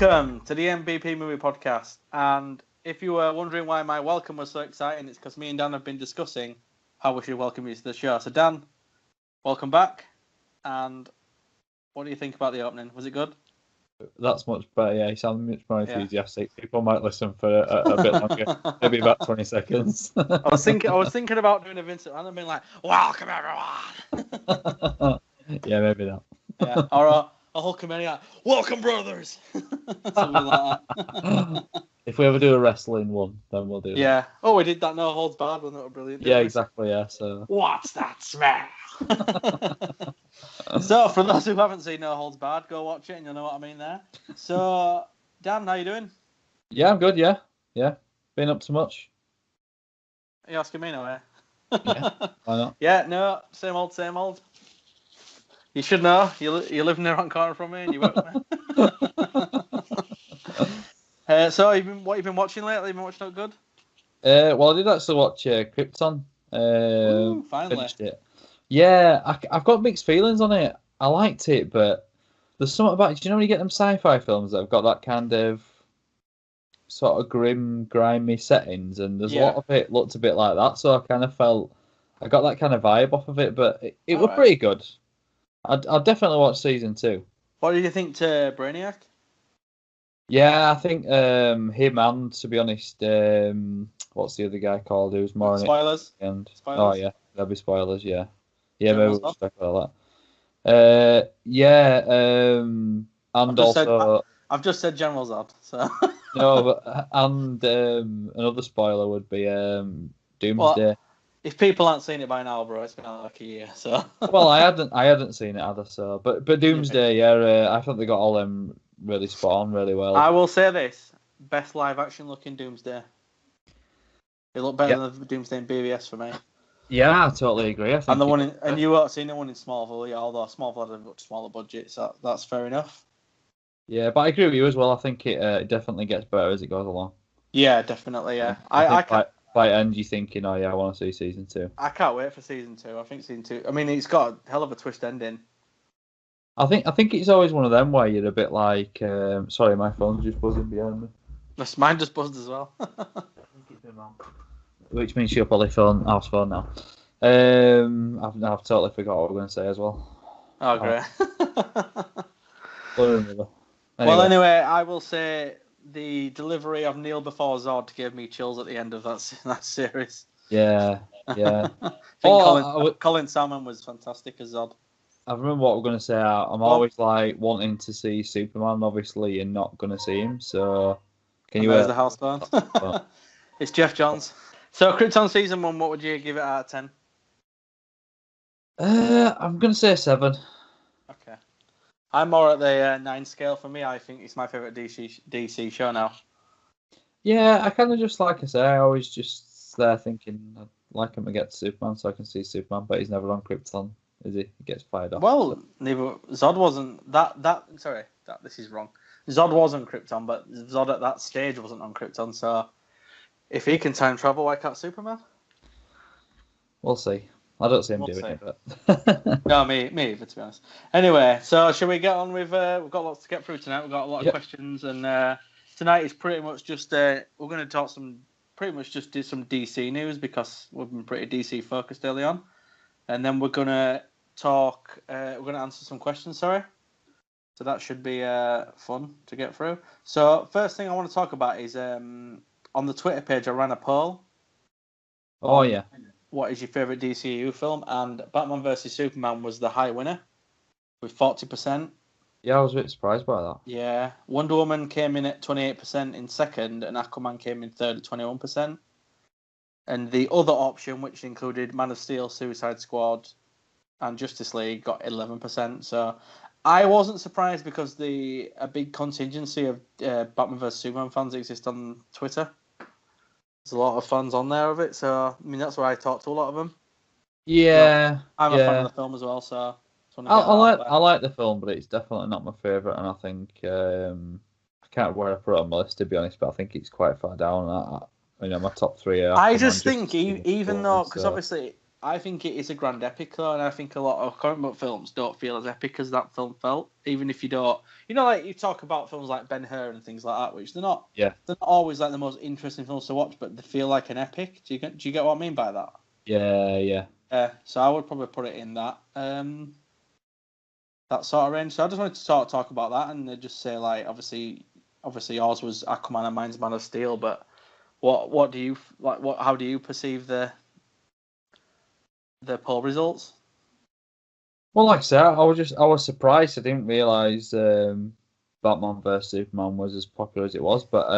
Welcome to the MBP Movie Podcast. And if you were wondering why my welcome was so exciting, it's because me and Dan have been discussing how we should welcome you to the show. So Dan, welcome back. And what do you think about the opening? Was it good? That's much better. Yeah, you sound much more enthusiastic. Yeah. People might listen for a bit longer, maybe about 20 seconds. I was thinking about doing a Vincent and being like, "Welcome everyone." Yeah, maybe that. Yeah, or a whole committee like, "Welcome, brothers." Something like that. If we ever do a wrestling one, then we'll do that. Yeah. Oh, we did that. No Holds Barred one. That was brilliant. Yeah, exactly. Yeah. So. What's that smell? So, for those who haven't seen No Holds Barred, go watch it and you'll know what I mean there. So, Dan, how you doing? Yeah, I'm good. Yeah. Been up to much? Are you asking me now, eh? Yeah. Why not? Yeah. No. Same old. You should know. You live in the wrong corner from me and you work with me. So, what have you been watching lately? You been watching anything good? Well, I did actually watch Krypton. Ooh, finally. Finished it. Yeah, I've got mixed feelings on it. I liked it, but there's something about it. Do you know when you get them sci-fi films that have got that kind of sort of grim, grimy settings, and there's a lot of it looked a bit like that, so I kind of felt I got that kind of vibe off of it, but it was pretty good. I'd definitely watch season 2. What did you think to Brainiac? Yeah, I think him and, to be honest, what's the other guy called who's more Spoilers? in it? Spoilers? Oh, yeah, there'll be spoilers, yeah. Yeah, General maybe we'll talk about that. And I've just said General Zod, so... No, but, and another spoiler would be Doomsday. Well, if people aren't seen it by now, bro, it's been like a year, so... Well, I hadn't seen it either, so... But Doomsday, I thought they got all them really spot on really well. I will say this, best live-action looking Doomsday. It looked better than the Doomsday in BVS for me. Yeah, I totally agree. I think and the one and you haven't seen the one in Smallville, although Smallville had a much smaller budget, so that's fair enough. Yeah, but I agree with you as well. I think it definitely gets better as it goes along. Yeah, definitely. Yeah, I think by end you're thinking, oh yeah, I want to see season 2. I can't wait for season 2. I think season 2. I mean, it's got a hell of a twist ending. I think it's always one of them where you're a bit like, sorry, my phone's just buzzing behind me. Mine just buzzed as well. Which means she'll probably house phone now. I've totally forgot what I was going to say as well. Oh, great. Well, anyway, I will say the delivery of Neil before Zod gave me chills at the end of that series. Yeah. Colin Salmon was fantastic as Zod. I remember what we're going to say. I'm always like wanting to see Superman. Obviously, you're not going to see him, so can you? There's the house phone. It's Jeff Johns. So, Krypton season 1, what would you give it out of 10? I'm going to say 7. Okay. I'm more at the 9 scale. For me, I think it's my favourite DC show now. Yeah, I kind of just, like I say, I always just there thinking I'd like him to get to Superman so I can see Superman, but he's never on Krypton, is he? He gets fired off. Well, neither Zod wasn't this is wrong. Zod was on Krypton, but Zod at that stage wasn't on Krypton, so if he can time travel, why can't Superman? We'll see. I don't see him doing it, but... No, me either, to be honest. Anyway, so shall we get on with... we've got lots to get through tonight. We've got a lot of questions, and tonight is pretty much just... we're going to talk do some DC news, because we've been pretty DC focused early on. And then we're going to talk... we're going to answer some questions, sorry. So that should be fun to get through. So first thing I want to talk about is... on the Twitter page, I ran a poll. Oh, yeah. What is your favourite DCU film? And Batman vs Superman was the high winner with 40%. Yeah, I was a bit surprised by that. Yeah. Wonder Woman came in at 28% in second, and Aquaman came in third at 21%. And the other option, which included Man of Steel, Suicide Squad, and Justice League, got 11%. So I wasn't surprised because a big contingency of Batman vs Superman fans exist on Twitter. There's a lot of fans on there of it, so I mean that's where I talk to a lot of them. Yeah, I'm a fan of the film as well, so I like the film, but it's definitely not my favourite, and I think I can't remember where I put it on my list to be honest, but I think it's quite far down. My top 3 are. I just think even though, because obviously I think it is a grand epic though, and I think a lot of comic book films don't feel as epic as that film felt. Even if you don't, like you talk about films like Ben-Hur and things like that, which they're not always like the most interesting films to watch, but they feel like an epic. Do you get what I mean by that? Yeah. So I would probably put it in that sort of range. So I just wanted to talk about that and just say like obviously yours was Aquaman and mine's Man of Steel, but what do you like? How do you perceive the poll results? Well, like I said, I was surprised. I didn't realize Batman vs Superman was as popular as it was, but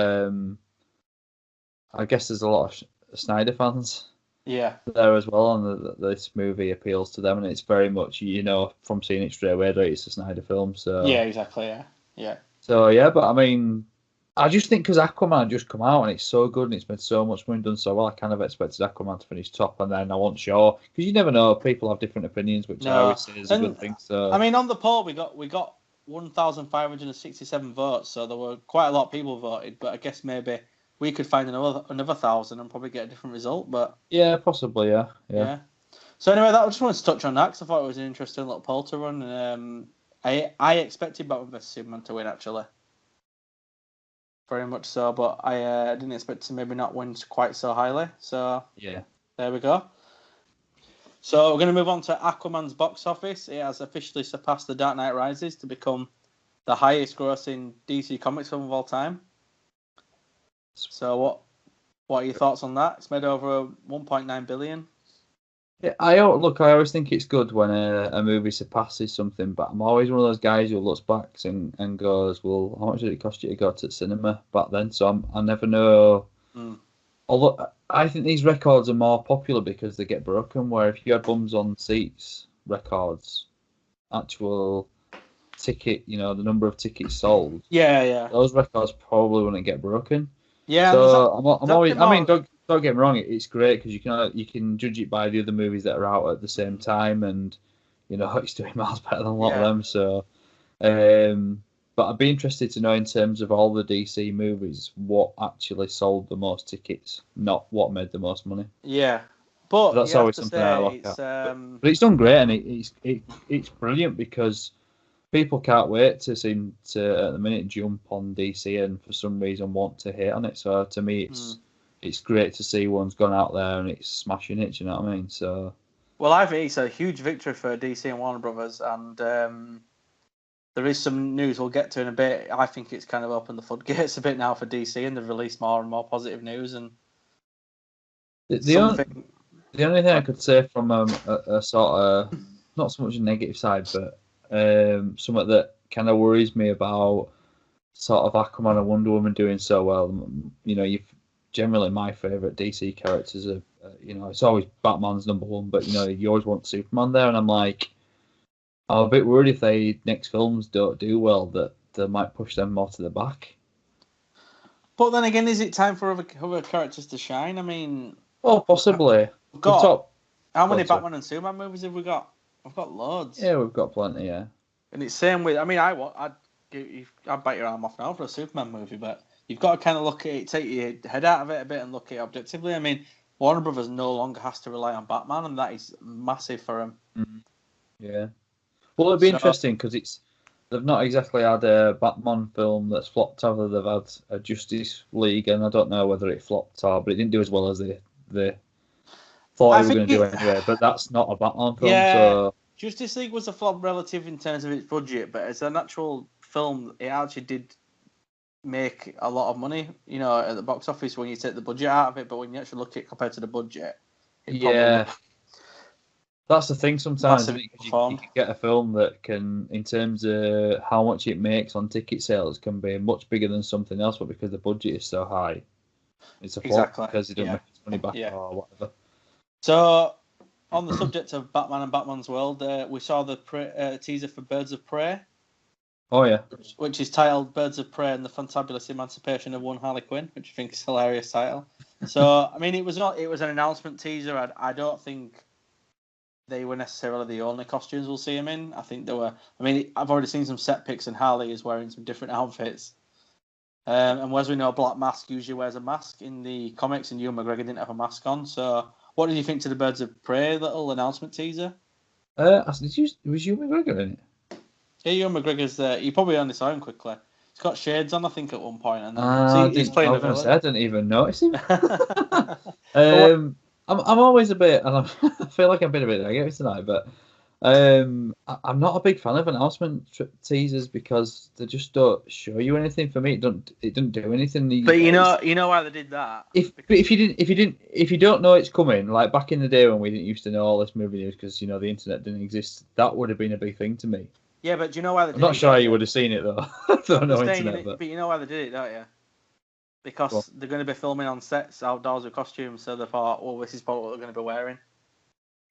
I guess there's a lot of Snyder fans there as well, and this movie appeals to them, and it's very much from seeing it straight away that it's a Snyder film. So yeah, exactly, yeah. So yeah, but I mean, I just think because Aquaman just come out and it's so good and it's made so much money, done so well, I kind of expected Aquaman to finish top, and then I wasn't sure because you never know. People have different opinions, which I always say is a good thing. So I mean, on the poll, we got 1,567 votes, so there were quite a lot of people voted. But I guess maybe we could find another 1,000 and probably get a different result. But yeah, possibly, yeah. So anyway, I just wanted to touch on that because I thought it was an interesting little poll to run. I expected Batman vs Superman to win actually. Very much so, but I didn't expect to maybe not win quite so highly. So yeah, there we go. So we're going to move on to Aquaman's box office. It has officially surpassed The Dark Knight Rises to become the highest grossing DC Comics film of all time. So what are your thoughts on that? It's made over 1.9 billion. Yeah, I always think it's good when a movie surpasses something, but I'm always one of those guys who looks back and goes, well, how much did it cost you to go to the cinema back then? So I never know. Although I think these records are more popular because they get broken, where if you had bums on seats records, actual ticket, the number of tickets sold, those records probably wouldn't get broken. Yeah, so I'm always. I mean, don't get me wrong. It's great because you can judge it by the other movies that are out at the same time, and it's doing miles better than a lot of them. So, but I'd be interested to know in terms of all the DC movies what actually sold the most tickets, not what made the most money. Yeah, but that's always something I look at. But it's done great, and it's brilliant because people can't wait to seem to at the minute jump on DC and for some reason want to hate on it. So to me, it's great to see one's gone out there and it's smashing it. Do you know what I mean? So well, I think it's a huge victory for DC and Warner Brothers, and there is some news we'll get to in a bit. I think it's kind of opened the floodgates a bit now for DC, and they've released more and more positive news. And the only thing I could say from a sort of not so much a negative side, but something that kind of worries me about sort of Aquaman and Wonder Woman doing so well. You've generally my favourite DC characters are, it's always Batman's number one, but you always want Superman there, and I'm a bit worried if they next films don't do well that they might push them more to the back. But then again, is it time for other characters to shine? I mean, possibly. How many Batman and Superman movies have we got? We've got loads. Yeah, we've got plenty. Yeah. And it's same with. I mean, I'd bite your arm off now for a Superman movie, but you've got to kind of look at it, take your head out of it a bit, and look at it objectively. I mean, Warner Brothers no longer has to rely on Batman, and that is massive for them. Mm-hmm. Yeah. Well, it'd be interesting because they've not exactly had a Batman film that's flopped. Either they've had a Justice League, and I don't know whether it flopped but it didn't do as well as they thought they were going to do anyway. But that's not a Batman film. Yeah, so Justice League was a flop relative in terms of its budget, but as an actual film, it actually did make a lot of money, at the box office when you take the budget out of it. But when you actually look at it compared to the budget, that's the thing sometimes. You can get a film that can, in terms of how much it makes on ticket sales, can be much bigger than something else, but because the budget is so high, it's a flop because it doesn't make its money back or whatever. So, on the subject of Batman and Batman's World, we saw the teaser for Birds of Prey. Oh, yeah. Which is titled Birds of Prey and the Fantabulous Emancipation of One Harley Quinn, which I think is a hilarious title. So, I mean, it was an announcement teaser. I don't think they were necessarily the only costumes we'll see him in. I think there were. I mean, I've already seen some set pics and Harley is wearing some different outfits. And as we know, Black Mask usually wears a mask in the comics, and Ewan McGregor didn't have a mask on. So, What did you think to the Birds of Prey little announcement teaser? Was Ewan McGregor in it? Yeah, Ewan McGregor's there. You probably only saw him quickly. He's got shades on, I think, at one point, and then he's playing a villain. I didn't even notice him. I'm always a bit, and I feel like I'm being a bit negative tonight, but I'm not a big fan of announcement teasers because they just don't show you anything. For me, it doesn't do anything. But you know why they did that? If you don't know it's coming, like back in the day when we didn't used to know all this movie news because the internet didn't exist, that would have been a big thing to me. Yeah, but do you know why they did it? I'm not sure you would have seen it though. No internet, but you know why they did it, don't you? Because they're going to be filming on sets outdoors with costumes, so they thought, well, this is probably what they're going to be wearing.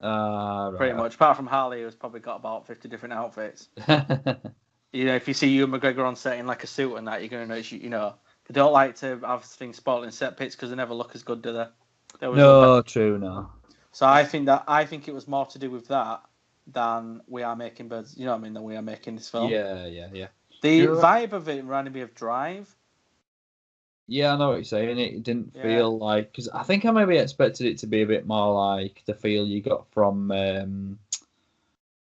Right. Pretty much. Apart from Harley, who's probably got about 50 different outfits. If you see Ewan McGregor on set in like a suit and that, you're going to know, they don't like to have things spoiled in set pits because they never look as good, do they? No, true, no. So I think it was more to do with that than we are making birds. You know what I mean? Than we are making this film. Yeah. The vibe of it reminded me of Drive. Yeah, I know what you're saying. It didn't feel like, because I think I maybe expected it to be a bit more like the feel you got from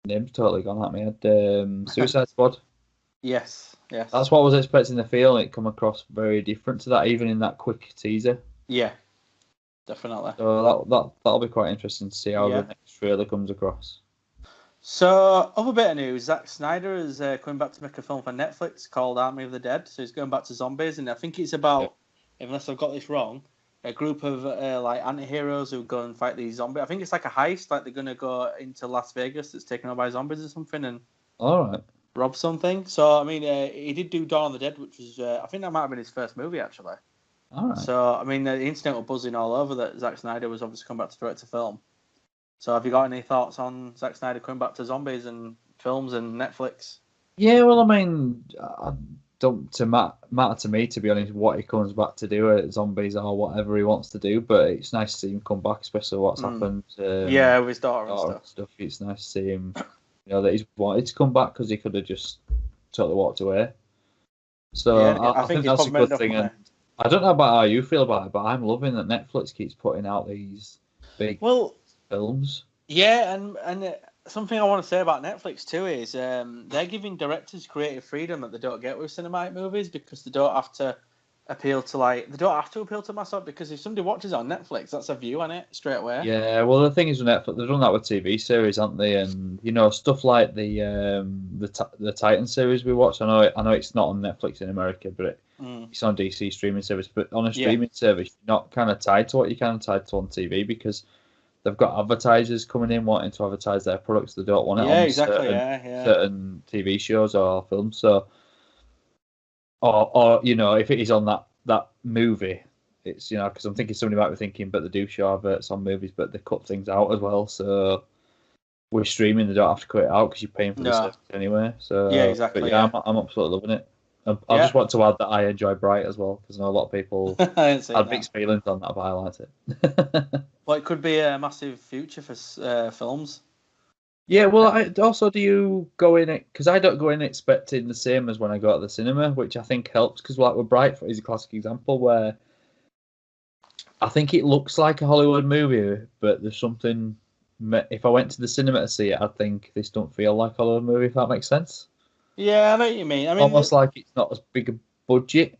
name's totally gone at me. Suicide Squad. Yes. That's what I was expecting the feel. It come across very different to that, even in that quick teaser. Yeah, definitely. So that'll be quite interesting to see how the next trailer comes across. So, other bit of news, Zack Snyder is coming back to make a film for Netflix called Army of the Dead. So he's going back to zombies, and I think it's about, unless I've got this wrong, a group of like anti-heroes who go and fight these zombies. I think it's like a heist, like they're going to go into Las Vegas that's taken over by zombies or something and rob something. So, I mean, he did do Dawn of the Dead, which was, I think that might have been his first movie, actually. All right. So, I mean, the internet was buzzing all over that Zack Snyder was obviously coming back to direct a film. So have you got any thoughts on Zack Snyder coming back to zombies and films and Netflix? Yeah, well, I mean, don't matter to me, to be honest, what he comes back to do, zombies or whatever he wants to do, but it's nice to see him come back, especially what's happened. With his daughter and stuff. It's nice to see him, that he's wanted to come back because he could have just totally walked away. So I think that's a good thing. And I don't know about how you feel about it, but I'm loving that Netflix keeps putting out these big films. Yeah, and something I want to say about Netflix too is they're giving directors creative freedom that they don't get with cinematic movies because they don't have to appeal to mass audience, because if somebody watches on Netflix, that's a view on it straight away. Yeah, well the thing is with Netflix, they've done that with TV series, haven't they? And stuff like the Titan series we watched. I know it's not on Netflix in America, but it's on DC streaming service. But on a streaming service, you're not kind of tied to what you can tied to on TV because they've got advertisers coming in wanting to advertise their products. They don't want it on certain TV shows or films. So, or if it is on that movie, it's because I'm thinking somebody might be thinking, but they do show adverts on movies, but they cut things out as well. So with streaming, they don't have to cut it out because you're paying for the service anyway. So exactly. But I'm absolutely loving it. I just want to add that I enjoy Bright as well because I know a lot of people had mixed feelings on that, but I liked it. Well, it could be a massive future for films. Yeah, well, do you go in it? Because I don't go in expecting the same as when I go to the cinema, which I think helps. Because like with Bright is a classic example where I think it looks like a Hollywood movie, but there's something. If I went to the cinema to see it, I'd think this don't feel like a Hollywood movie. If that makes sense. Yeah, I know what you mean. I mean, almost like it's not as big a budget.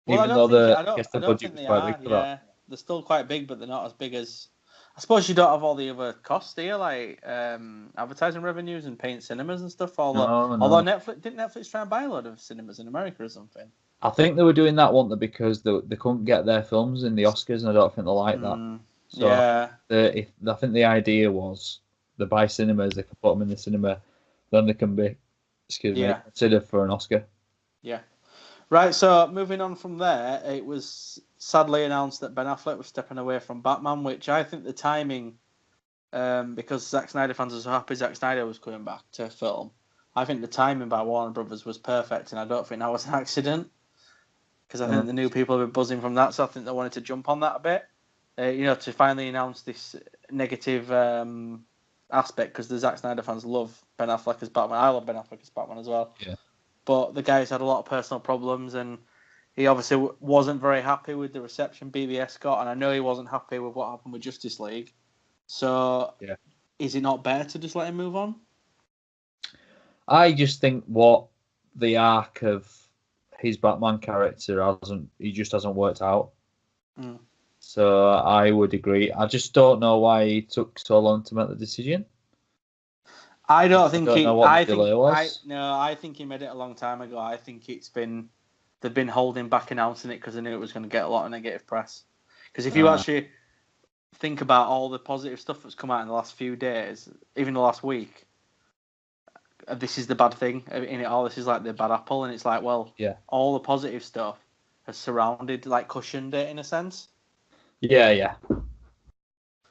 Well, even though the budget was quite big for that. They're still quite big, but they're not as big as. I suppose you don't have all the other costs, do you? Like advertising revenues and paying cinemas and stuff. Although Netflix try and buy a lot of cinemas in America or something? I think they were doing that, weren't they? Because they couldn't get their films in the Oscars, and I don't think they like that. So I think the idea was they buy cinemas, they can put them in the cinema, then they can be, considered for an Oscar. Yeah. Right, so moving on from there, it was sadly announced that Ben Affleck was stepping away from Batman, which I think the timing, because Zack Snyder fans are so happy Zack Snyder was coming back to film, I think the timing by Warner Brothers was perfect, and I don't think that was an accident, because I think the new people have been buzzing from that, so I think they wanted to jump on that a bit, to finally announce this negative aspect, because the Zack Snyder fans love Ben Affleck as Batman. I love Ben Affleck as Batman as well. Yeah. But the guy's had a lot of personal problems, and he obviously wasn't very happy with the reception BBS got, and I know he wasn't happy with what happened with Justice League. So, is it not better to just let him move on? I just think what the arc of his Batman character hasn't worked out. Mm. So I would agree. I just don't know why he took so long to make the decision. I don't think know what the delay was. I think he made it a long time ago. I think they've been holding back announcing it because they knew it was going to get a lot of negative press. Because if you actually think about all the positive stuff that's come out in the last few days, even the last week, this is the bad thing in it all. This is like the bad apple, and it's like, well, all the positive stuff has surrounded, like cushioned it in a sense. Yeah.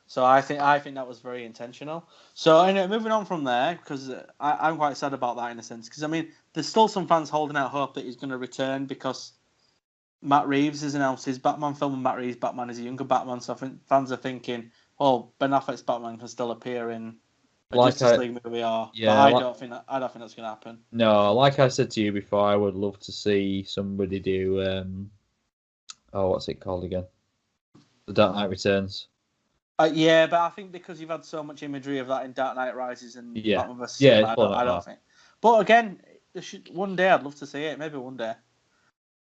So I think that was very intentional. So anyway, moving on from there, because I'm quite sad about that in a sense. Because I mean, there's still some fans holding out hope that he's going to return because Matt Reeves has announced his Batman film, and Matt Reeves' Batman is a younger Batman. So I think fans are thinking, well, Ben Affleck's Batman can still appear in a Justice League movie, but I don't think that's going to happen. No, like I said to you before, I would love to see somebody do what's it called again? The Dark Knight Returns. Yeah, but I think because you've had so much imagery of that in Dark Knight Rises and Batman vs Superman, I don't think. But again, one day I'd love to see it. Maybe one day.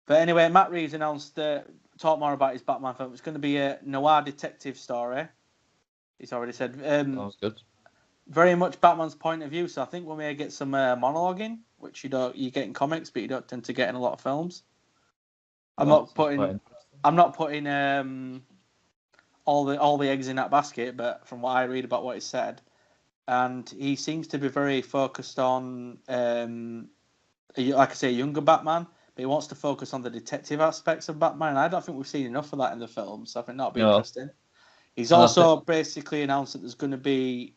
But anyway, Matt Reeves announced talk more about his Batman film. It's going to be a noir detective story. He's already said. Sounds good. Very much Batman's point of view. So I think we may get some monologuing, which you get in comics, but you don't tend to get in a lot of films. I'm not putting all the eggs in that basket, but from what I read about what he said, and he seems to be very focused on, like I say, a younger Batman, but he wants to focus on the detective aspects of Batman, and I don't think we've seen enough of that in the film, so I think that'll be interesting. He's also basically announced that there's going to be,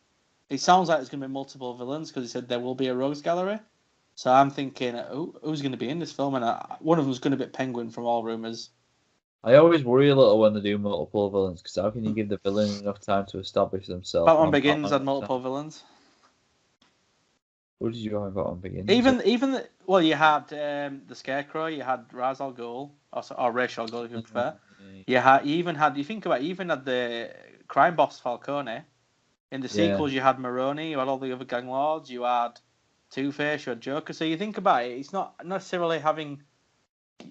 it sounds like there's going to be multiple villains, because he said there will be a rogues gallery, so I'm thinking, who's going to be in this film, and one of them is going to be Penguin from all rumours. I always worry a little when they do multiple villains, because how can you give the villain enough time to establish themselves? Batman Begins had multiple villains. What did you have in Batman Begins? You had the Scarecrow, you had Ra's al Ghul, or Ra's al Ghul if you prefer. You even had the crime boss Falcone. In the sequels, you had Maroni, you had all the other gang lords, you had Two-Face, you had Joker. So you think about it, it's not necessarily having.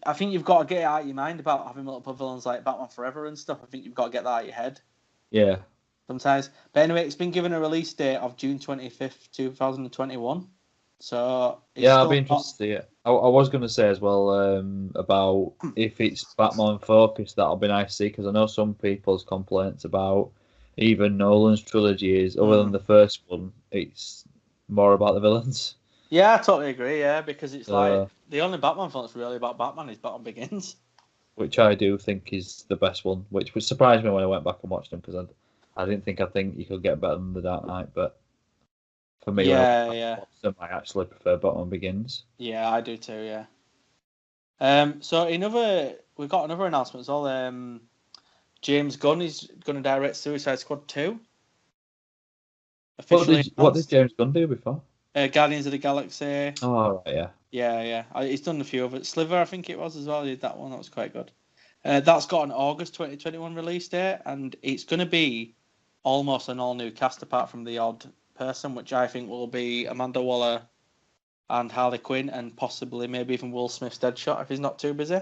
I think you've got to get it out of your mind about having multiple villains like Batman Forever and stuff. I think you've got to get that out of your head. Yeah. Sometimes. But anyway, it's been given a release date of June 25th, 2021. So I'll be interested to see it. I was going to say as well about if it's Batman focused, that'll be nice to see, because I know some people's complaints about even Nolan's trilogy is, other than the first one, it's more about the villains. Yeah, I totally agree, because it's like the only Batman film that's really about Batman is Batman Begins. Which I do think is the best one, which would surprise me when I went back and watched them, because I think you could get better than The Dark Knight, but for me, I actually prefer Batman Begins. Yeah, I do too, So we've got another announcement as well. James Gunn is going to direct Suicide Squad 2. What did James Gunn do before? Guardians of the Galaxy. Oh, right, yeah. He's done a few of it. Sliver, I think it was as well. He did that one. That was quite good. That's got an August 2021 release date, and it's going to be almost an all-new cast apart from the odd person, which I think will be Amanda Waller and Harley Quinn, and possibly maybe even Will Smith's Deadshot if he's not too busy.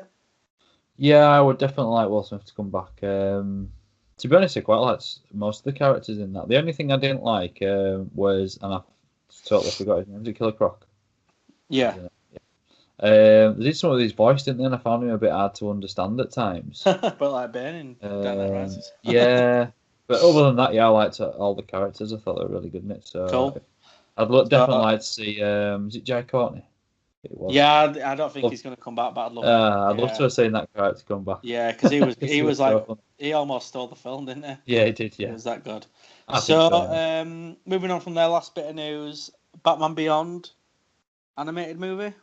Yeah, I would definitely like Will Smith to come back. To be honest, I quite like most of the characters in that. The only thing I didn't like was, and I totally forgot his name, was it Killer Croc? Yeah. They did some of his voice, didn't they? And I found him a bit hard to understand at times. But like Bane in Dark Knight Rises. Yeah. But other than that, I liked all the characters. I thought they were really good in it. So cool. I'd definitely like to see. Is it Jai Courtney? It was. Yeah, I don't think he's going to come back, but I'd love. I'd love to have seen that character come back. Yeah, because he was like he almost stole the film, didn't he? Yeah, he did. Yeah, it was that good. So, moving on from their last bit of news, Batman Beyond animated movie.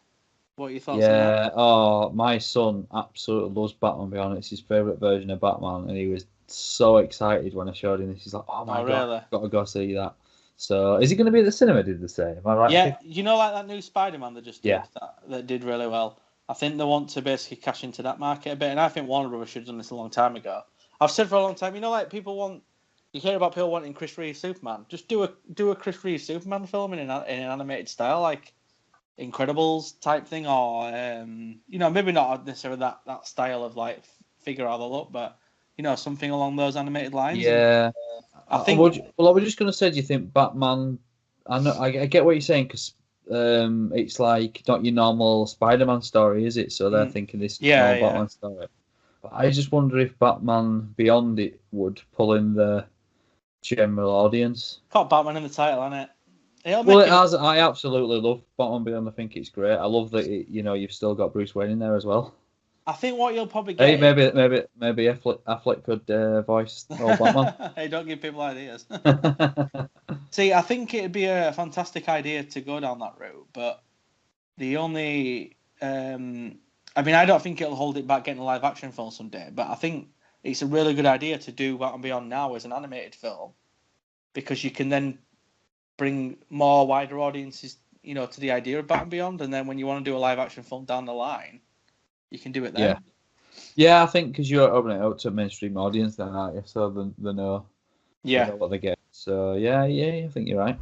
What are your thoughts on that? My son absolutely loves Batman Beyond. It's his favourite version of Batman, and he was so excited when I showed him this. He's like, "Oh my god, I've got to go see that." So, is he going to be at the cinema? Did they say? Am I right? Yeah, like that new Spider-Man that just did that did really well. I think they want to basically cash into that market a bit, and I think Warner Brothers should have done this a long time ago. I've said for a long time, like people want. You hear about people wanting Chris Reeve Superman. Just do a Chris Reeve Superman film in an animated style, like Incredibles type thing, or maybe not necessarily that style of like figure how they look, but something along those animated lines. Yeah, I think. I was just going to say, do you think Batman? I know I get what you're saying because it's like not your normal Spider-Man story, is it? So they're thinking this is normal Batman story. But I just wonder if Batman Beyond it would pull in the general audience. Got Batman in the title, isn't it? It has. I absolutely love Batman Beyond. I think it's great. I love that you've still got Bruce Wayne in there as well. I think what you'll probably get. Hey, maybe Affleck could voice old Batman. Hey, don't give people ideas. See, I think it'd be a fantastic idea to go down that route, but the only, I don't think it'll hold it back getting a live action film someday. But I think it's a really good idea to do Batman Beyond now as an animated film, because you can then bring more wider audiences, to the idea of Batman Beyond, and then when you want to do a live action film down the line, you can do it then. Yeah, I think because you're opening it up to a mainstream audience then, aren't you? So they know, they know what they get. So yeah, I think you're right.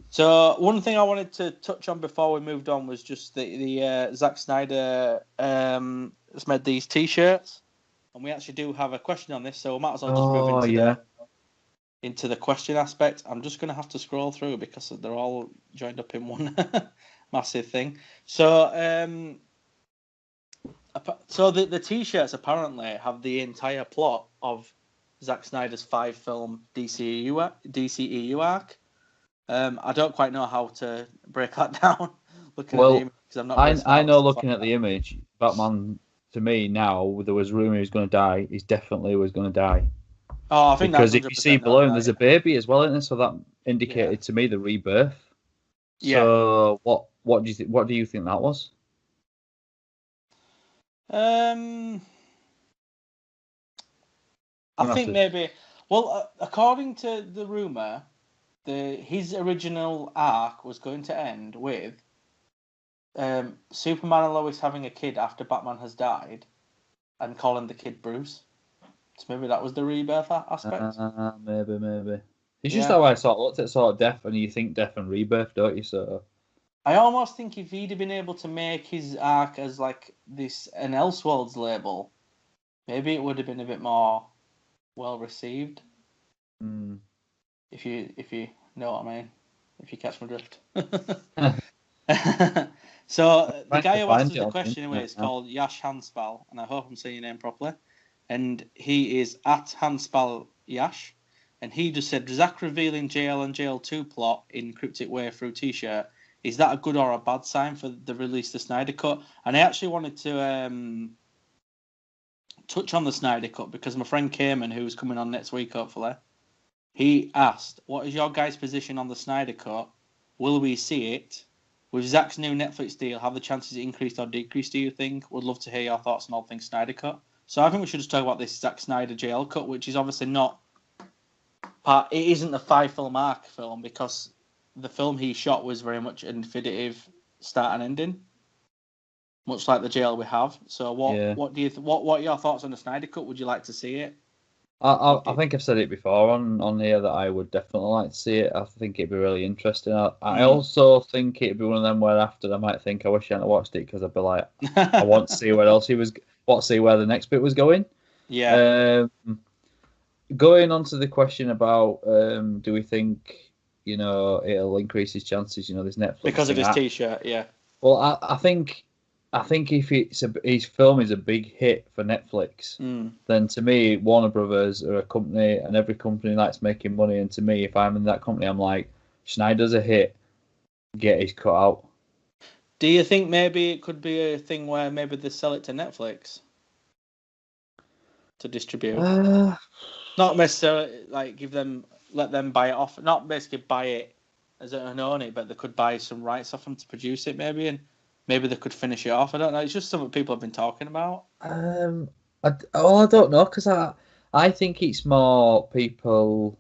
So one thing I wanted to touch on before we moved on was just the Zack Snyder has made these T-shirts, and we actually do have a question on this, so we might as well just move into the question aspect. I'm just going to have to scroll through because they're all joined up in one massive thing. So the T-shirts apparently have the entire plot of Zack Snyder's 5-film DCEU arc. I don't quite know how to break that down. Looking at the image, because I'm not. I know. Looking at the image, Batman to me now, there was rumor he was going to die. He definitely was going to die. Oh, I think because if you see below him, there's a baby as well, isn't there? So that indicated to me the rebirth. So what do you think? What do you think that was? I think maybe. Well, according to the rumor, his original arc was going to end with Superman and Lois having a kid after Batman has died, and calling the kid Bruce. So maybe that was the rebirth aspect. Maybe. It's just how I sort of looked at sort of death, and you think death and rebirth, don't you? So I almost think if he'd have been able to make his arc as like an Elseworlds label, maybe it would have been a bit more well received. If you know what I mean, if you catch my drift. So the guy who asked us the question anyway is called Yash Hanspal, and I hope I'm saying your name properly. And he is at Hanspal Yash, and he just said, Zack revealing JL and JL2 plot in cryptic way through T-shirt. Is that a good or a bad sign for the release of the Snyder Cut? And I actually wanted to touch on the Snyder Cut because my friend Cayman, who's coming on next week hopefully, he asked, what is your guys' position on the Snyder Cut? Will we see it? With Zack's new Netflix deal, have the chances increased or decreased, do you think? Would love to hear your thoughts on all things Snyder Cut. So I think we should just talk about this Zack Snyder JL Cut, which is obviously not part. It isn't a 5-film arc film because the film he shot was very much an definitive start and ending, much like the JL we have. So what do you what are your thoughts on the Snyder Cut? Would you like to see it? I think I've said it before on here that I would definitely like to see it. I think it'd be really interesting. I also think it'd be one of them where after I might think I wish I hadn't watched it because I'd be like, I want to see where else see where the next bit was going. Yeah. Going on to the question about do we think it'll increase his chances? This Netflix because of his T-shirt. Yeah. Well, I think if his film is a big hit for Netflix, then to me, Warner Brothers are a company, and every company likes making money. And to me, if I'm in that company, I'm like, Schneider's a hit, get his cut out. Do you think maybe it could be a thing where maybe they sell it to Netflix to distribute? Not necessarily like let them buy it off. Not basically buy it as an own it, but they could buy some rights off them to produce it maybe, and maybe they could finish it off. I don't know. It's just something people have been talking about. I don't know because I think it's more people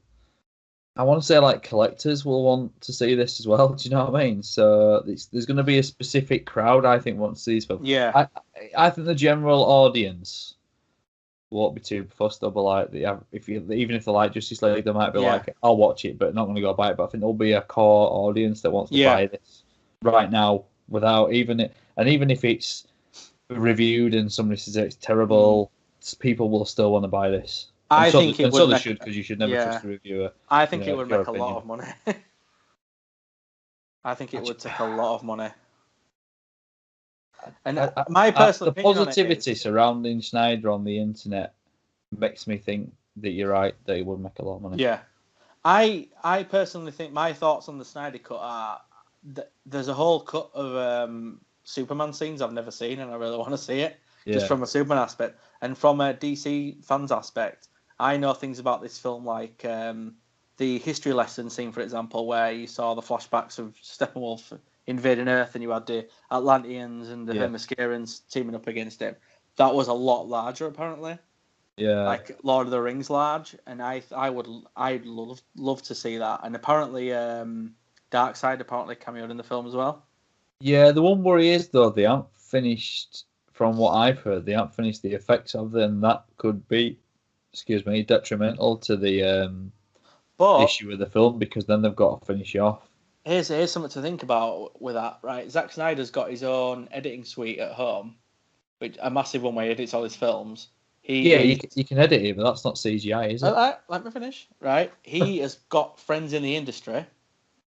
I want to say like collectors will want to see this as well. Do you know what I mean? So there's going to be a specific crowd I think wants to see these films. Yeah. I think the general audience won't be too fussed. They'll be like, even if they like Justice League, they might be like, I'll watch it, but not going to go buy it. But I think there'll be a core audience that wants to buy this right now without even it. And even if it's reviewed and somebody says it's terrible, people will still want to buy this. I think it would they should, because you should never trust a reviewer. I think it would make a lot of money. I think it would take a lot of money. And my personal opinion on positivity surrounding Snyder on the internet makes me think that you're right, that it would make a lot of money. Yeah. I personally think my thoughts on the Snyder cut are there's a whole cut of Superman scenes I've never seen, and I really want to see it, just from a Superman aspect. And from a DC fans aspect, I know things about this film, like the history lesson scene, for example, where you saw the flashbacks of Steppenwolf invading Earth, and you had the Atlanteans and the Themyscirans teaming up against him. That was a lot larger, apparently. Yeah. Like Lord of the Rings large, and I'd love to see that. And apparently, Darkseid apparently cameoed in the film as well. Yeah, the one worry is though they aren't finished. From what I've heard, they aren't finished the effects of them. That could be, detrimental to the issue with the film, because then they've got to finish off. Here's something to think about with that, right? Zack Snyder's got his own editing suite at home, which a massive one where he edits all his films. You can edit it, but that's not CGI, is it? Let me finish. Right, he has got friends in the industry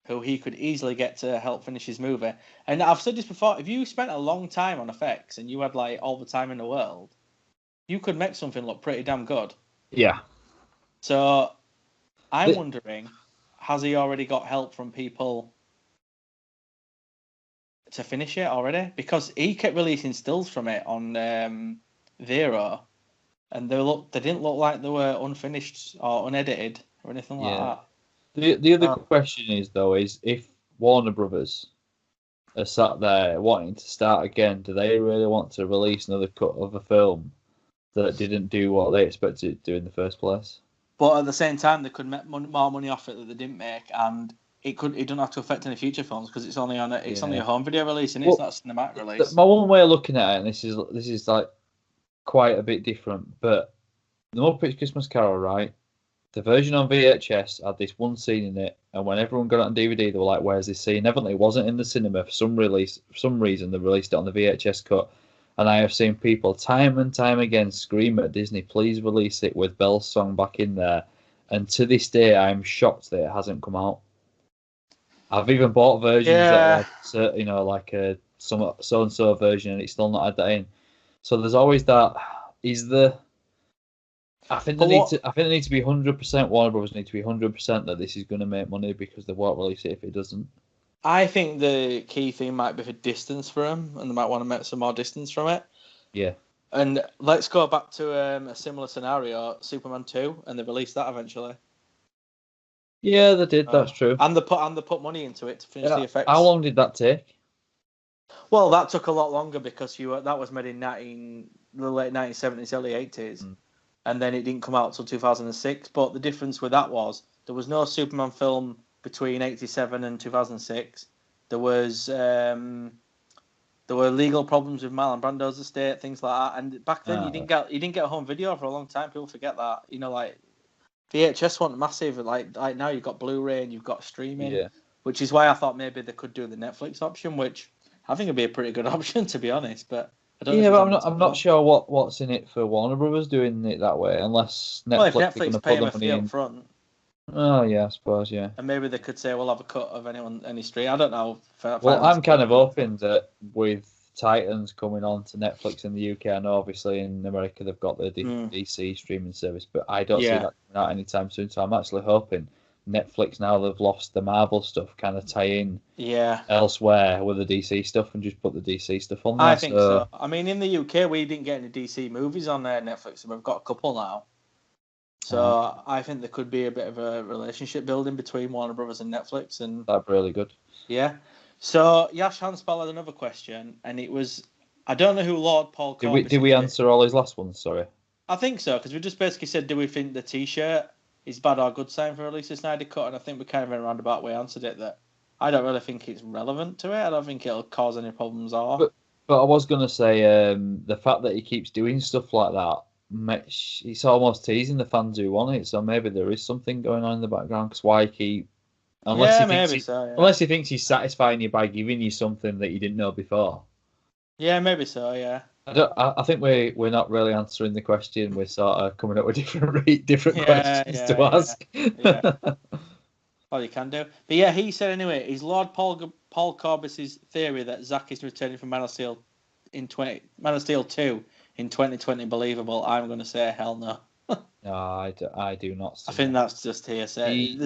who he could easily get to help finish his movie. And I've said this before: if you spent a long time on effects and you had like all the time in the world, you could make something look pretty damn good. Yeah. So I'm wondering, has he already got help from people to finish it already? Because he kept releasing stills from it on Vero, and they didn't look like they were unfinished or unedited or anything like that. The other question is though, is if Warner Brothers are sat there wanting to start again, do they really want to release another cut of a film that didn't do what they expected it to do in the first place? But at the same time, they could make more money off it that they didn't make, and it doesn't have to affect any future films because it's only only a home video release, and it's not a cinematic release. My one way of looking at it, and this is like quite a bit different, but the Muppets Christmas Carol, right? The version on VHS had this one scene in it, and when everyone got it on DVD, they were like, "Where's this scene?" Evidently, it wasn't in the cinema for some reason. They released it on the VHS cut, and I have seen people time and time again scream at Disney, "Please release it with Belle's song back in there." And to this day, I'm shocked that it hasn't come out. I've even bought versions that had, like a so and so version, and it's still not had that in. So there's always that. I think they need to be 100%. Warner Brothers need to be 100% that this is going to make money, because they won't release it if it doesn't. I think the key thing might be for distance for them, and they might want to make some more distance from it. Yeah. And let's go back to a similar scenario, Superman 2, and they released that eventually. Yeah, they did. That's true. And they put money into it to finish the effects. How long did that take? Well, that took a lot longer because that was made in the late 1970s, early 80s. And then it didn't come out until 2006. But the difference with that was there was no Superman film between 87 and 2006. There were legal problems with Marlon Brando's estate, things like that. And back then you didn't get a home video for a long time. People forget that. Like VHS wasn't massive. Like now you've got Blu-ray and you've got streaming, which is why I thought maybe they could do the Netflix option, which I think would be a pretty good option, to be honest. But I don't know. But I'm not sure what's in it for Warner Brothers doing it that way, unless Netflix, if Netflix pay them a fee up front. Oh yeah, I suppose And maybe they could say we'll have a cut of any stream. I don't know. I'm kind of hoping that with Titans coming on to Netflix in the UK, I know obviously in America they've got the DC streaming service, but I don't see that coming out anytime soon. So I'm actually hoping Netflix, now they've lost the Marvel stuff, kind of tie in elsewhere with the DC stuff and just put the DC stuff on there. I think so. I mean, in the UK, we didn't get any DC movies on Netflix, and we've got a couple now. So I think there could be a bit of a relationship building between Warner Brothers and Netflix, and that'd be really good. Yeah. So Yash Hanspal had another question, and it was, I don't know who Lord Paul Corbis Did we answer all his last ones? Sorry. I think so, because we just basically said, do we think the T-shirt is bad or good sign for release of Snyder Cut, and I think we kind of in a roundabout way answered it that I don't really think it's relevant to it. I don't think it'll cause any problems or. But I was gonna say the fact that he keeps doing stuff like that, it's almost teasing the fans who want it. So maybe there is something going on in the background. Because why keep? Unless unless he thinks he's satisfying you by giving you something that you didn't know before. Yeah, maybe so. Yeah. I think we're not really answering the question. We're sort of coming up with different questions to ask. Yeah. All you can do. But yeah, he said anyway, is Lord Paul Corbis's theory that Zack is returning from Man of Steel 2 in 2020 believable? I'm going to say hell no. No, I do not see I think that. that's just hearsay.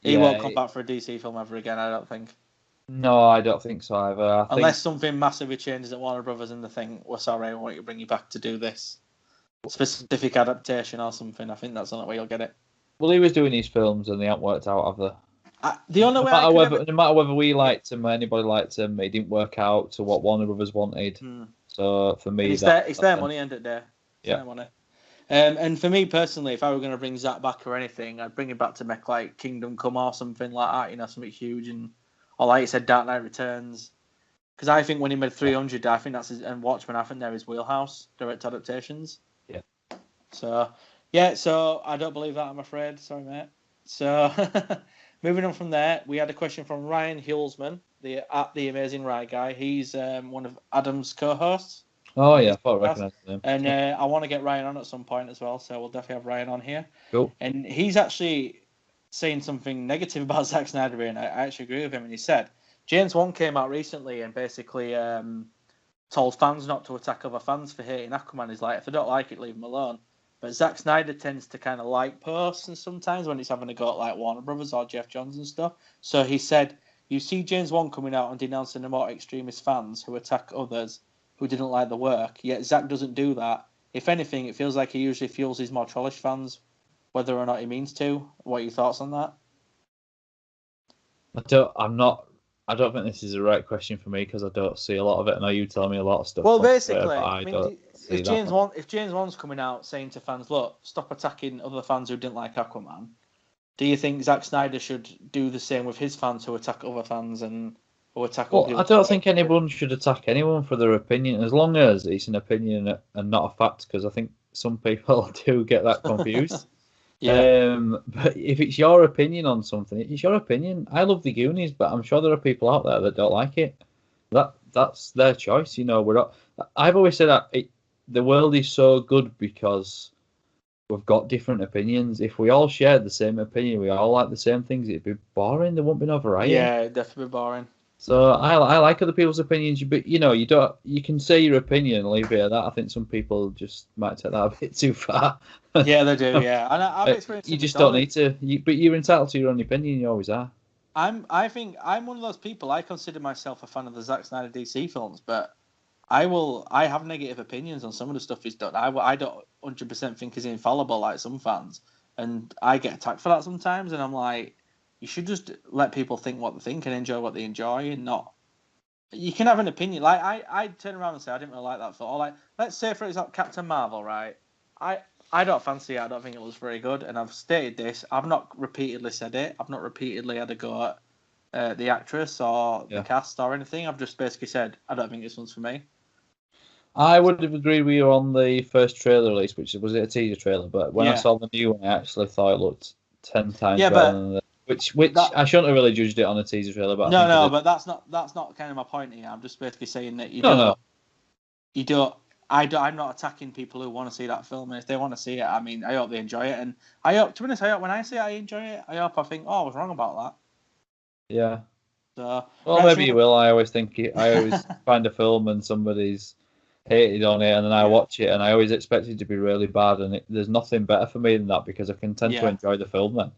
He won't come back for a DC film ever again, I don't think. No, I don't think so either. Unless something massively changes at Warner Brothers and they think, we're sorry, we want you to bring you back to do this specific adaptation or something. I think that's the only way you'll get it. Well, he was doing these films and they haven't worked out, have they? The only way no matter whether we liked him or anybody liked him, it didn't work out to what Warner Brothers wanted. So for me, it's their money, end of the day. It's their money. And for me personally, if I were going to bring Zack back or anything, I'd bring him back to make like Kingdom Come or something like that, you know, something huge, or like you said, Dark Knight Returns. Because I think when he made 300, I think that's and Watchmen, I think they're his wheelhouse, direct adaptations. Yeah. So I don't believe that, I'm afraid. Sorry, mate. So moving on from there, we had a question from Ryan Hulsman, the Amazing Right guy. He's one of Adam's co-hosts. Oh yeah, I thought I recognised him. And I want to get Ryan on at some point as well, so we'll definitely have Ryan on here. Cool. And he's actually saying something negative about Zack Snyder, and I actually agree with him. And he said James Wan came out recently and basically told fans not to attack other fans for hating Aquaman. He's like, if they don't like it, leave them alone. But Zack Snyder tends to kind of like posts and sometimes when he's having a go at like Warner Brothers or Jeff Johns and stuff. So he said, you see James Wan coming out and denouncing the more extremist fans who attack others who didn't like the work, yet Zack doesn't do that. If anything, it feels like he usually fuels his more trollish fans, whether or not he means to. What are your thoughts on that? I don't think this is the right question for me because I don't see a lot of it. I know you tell me a lot of stuff. Well, basically, if James Wan's coming out saying to fans, look, stop attacking other fans who didn't like Aquaman, do you think Zack Snyder should do the same with his fans who attack other fans and who attack other people? I don't think anyone should attack anyone for their opinion, as long as it's an opinion and not a fact, because I think some people do get that confused. Yeah. But if it's your opinion on something, it's your opinion. I love the Goonies, but I'm sure there are people out there that don't like it. That's their choice. You know, I've always said that the world is so good because we've got different opinions. If we all shared the same opinion, we all like the same things, it'd be boring. There wouldn't be no variety. Yeah, it'd definitely be boring. So I like other people's opinions, but you know, you can say your opinion and leave it at that. I think some people just might take that a bit too far. Yeah, they do. Yeah, and I've experienced. You just don't need to. But you're entitled to your own opinion. You always are. I think I'm one of those people. I consider myself a fan of the Zack Snyder DC films, but I have negative opinions on some of the stuff he's done. I don't 100% think he's infallible like some fans, and I get attacked for that sometimes. And I'm like, you should just let people think what they think and enjoy what they enjoy, and not. You can have an opinion. Like I turn around and say I didn't really like that film. Or like, let's say for example Captain Marvel, right? I don't fancy it. I don't think it was very good, and I've stated this. I've not repeatedly said it. I've not repeatedly had a go at the actress or the cast or anything. I've just basically said I don't think this one's for me. I would have agreed with you on the first trailer release, which was a teaser trailer. But when I saw the new one, I actually thought it looked 10 times better than the. Which I shouldn't have really judged it on a teaser trailer, but but that's not kind of my point here. I'm just basically saying that I'm not attacking people who want to see that film, and if they want to see it, I mean, I hope they enjoy it, and I hope, to be honest, when I say I enjoy it, I hope I think, oh, I was wrong about that. Yeah. So, well, maybe you will. I always find a film and somebody's hated on it, and then I watch it, and I always expect it to be really bad, and there's nothing better for me than that because I can tend to enjoy the film then.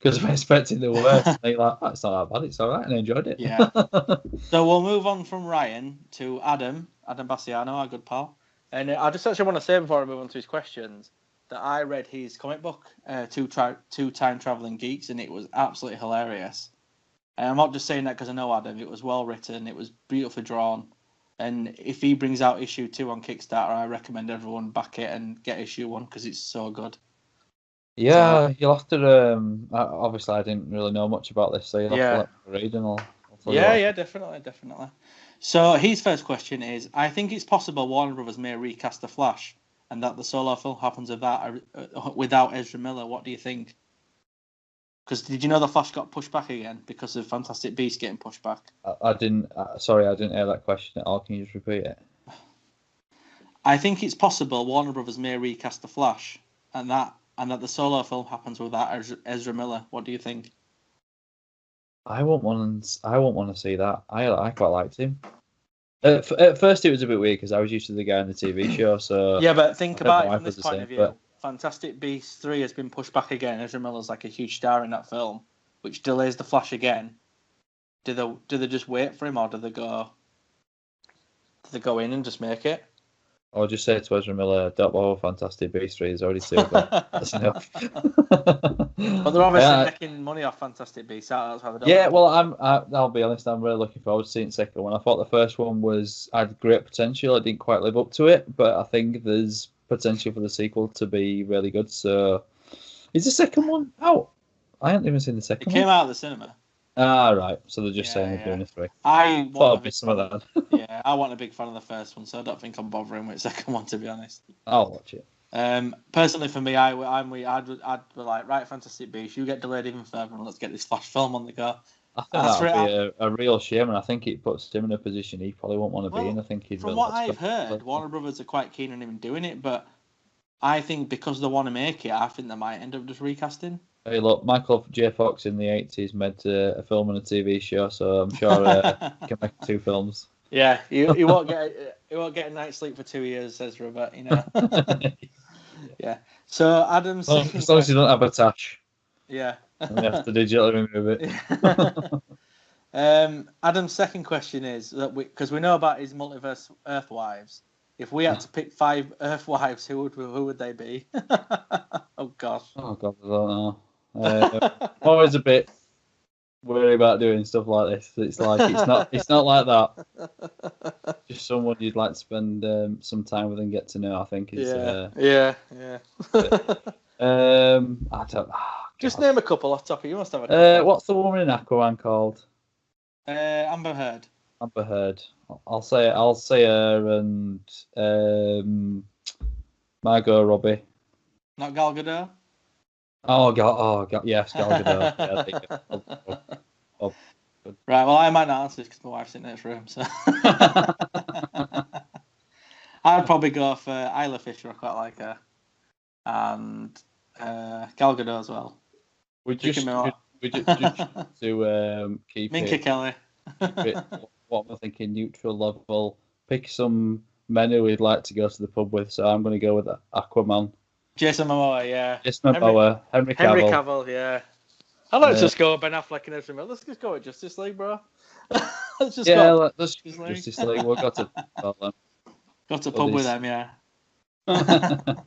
Because I'm expecting the worst. And you're like, it's not that bad, it's all right, and I enjoyed it. Yeah. So we'll move on from Ryan to Adam Bassiano, our good pal. And I just actually want to say before I move on to his questions that I read his comic book, Two Time Traveling Geeks, and it was absolutely hilarious. And I'm not just saying that because I know Adam. It was well written, it was beautifully drawn. And if he brings out issue 2 on Kickstarter, I recommend everyone back it and get issue 1 because it's so good. Yeah, you'll have to. Obviously, I didn't really know much about this, so you'll have to Yeah. let me read, and I'll tell you Yeah, what I yeah, think. definitely, definitely. So his first question is: I think it's possible Warner Brothers may recast the Flash, and that the solo film happens without Ezra Miller. What do you think? Because did you know the Flash got pushed back again because of Fantastic Beasts getting pushed back? I didn't. Sorry, I didn't hear that question at all. Can you just repeat it? I think it's possible Warner Brothers may recast the Flash, and that the solo film happens without Ezra Miller. What do you think? I won't want. I won't want to see that. I quite liked him. At first, it was a bit weird because I was used to the guy in the TV show, so Yeah, but I think think my about it from wife this was the point same. of view. But Fantastic Beasts 3 has been pushed back again. Ezra Miller's like a huge star in that film, which delays the Flash again. Do they just wait for him, or do they go in and just make it? I'll just say to Ezra Miller, "Don't bother Fantastic Beasts 3. There's already two of them. That's enough." But they're obviously uh, making money off Fantastic Beasts. That's why they don't yeah, want to. well, I'll be honest. I'm really looking forward to seeing the second one. I thought the first one had great potential. It didn't quite live up to it, but I think there's potential for the sequel to be really good. So, is the second one out? I haven't even seen the It second came one. out of the cinema. Ah, right. So they're just saying Yeah, they're yeah. doing a three. I Thought wasn't a I'd big missed some fan of of. that. Yeah, I wasn't a big fan of the first one, so I don't think I'm bothering with the second one, to be honest. I'll watch it. Personally, for me, I'd be like, right, Fantastic Beasts, you get delayed even further, and let's get this Flash film on the go. I think That's that would right. be a real shame, and I think it puts him in a position he probably won't want to be in. I Well, think he'd from really what like to I've go. heard, Warner Brothers are quite keen on him doing it, but I think because they want to make it, I think they might end up just recasting. Hey, look, Michael J. Fox in the 80s made a film and a TV show, so I'm sure he can make two films. Yeah, he won't get a night's sleep for 2 years, says Robert. Yeah. So Adam's second As long as you don't have question. a tash, Yeah. and you have to digitally remove it. Adam's second question is that because we know about his multiverse Earthwives. If we had to pick 5 Earthwives, who would they be? Oh gosh. Oh God, I don't know. I'm always a bit worried about doing stuff like this. It's like it's not like that. Just someone you'd like to spend some time with and get to know. I think is. Yeah. I don't. Oh, Just God. name a couple off the top of you. Must have a couple. What's the woman in Aquaman called? Amber Heard. Amber Heard. I'll say her and Margot Robbie. Not Gal Gadot. Oh God, yes, Gal Gadot. Yeah, there you go. Oh, good. Right. Well, I might not answer this because my wife's in the next room. So I'd probably go for Isla Fisher. I quite like her, and Gal Gadot as well. We Picking just me should, up. we just to keep Minka it. Kelly. Keep it. What am I thinking? Neutral level. Pick some men who we'd like to go to the pub with. So I'm going to go with Aquaman. Jason Momoa, yeah. Jason Momoa, Henry Henry Cavill. Cavill, yeah. Let's just go Ben Affleck and Ezra Miller. Let's just go with Justice League, bro. Let's just go. Let's Justice League. We'll go to Go to pub with them, yeah. them.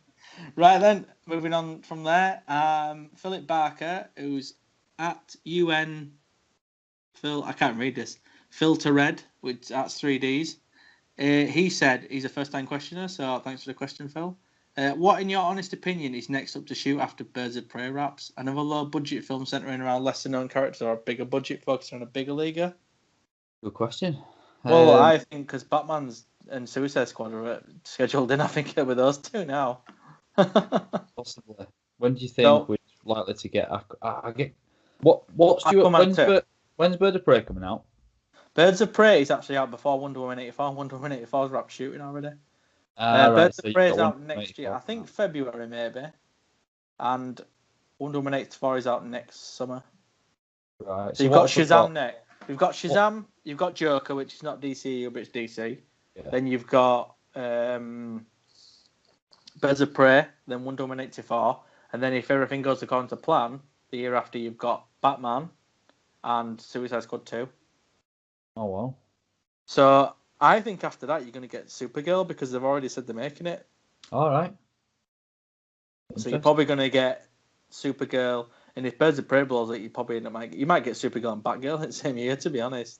Right then, moving on from there. Philip Barker, who's at UN Phil, I can't read this. Filter Red, which that's 3Ds. He said he's a first-time questioner, so thanks for the question, Phil. What, in your honest opinion, is next up to shoot after Birds of Prey wraps? Another low-budget film centering around lesser-known characters, or a bigger budget focused on a bigger leaguer? Good question. Well, I think because Batman's and Suicide Squad are scheduled in, I think it'll be those two now. Possibly. When do you think we're likely to get? I get. What's when's Bird of Prey coming out? Birds of Prey is actually out before Wonder Woman 84. Wonder Woman 84 is wrapped shooting already. Right, Birds so of Prey is out next year. I think February maybe. And Wonder Woman 84 is out next summer. Right. So you've got Shazam next. We've got Shazam. You've got Joker, which is not DC, but it's DC. Yeah. Then you've got Birds of Prey. Then Wonder Woman 84. And then if everything goes according to plan, the year after you've got Batman and Suicide Squad 2. Oh, wow. So I think after that you're going to get Supergirl because they've already said they're making it. All right. So you're probably going to get Supergirl, and if Birds of Prey blows it, you might get Supergirl and Batgirl in the same year. To be honest,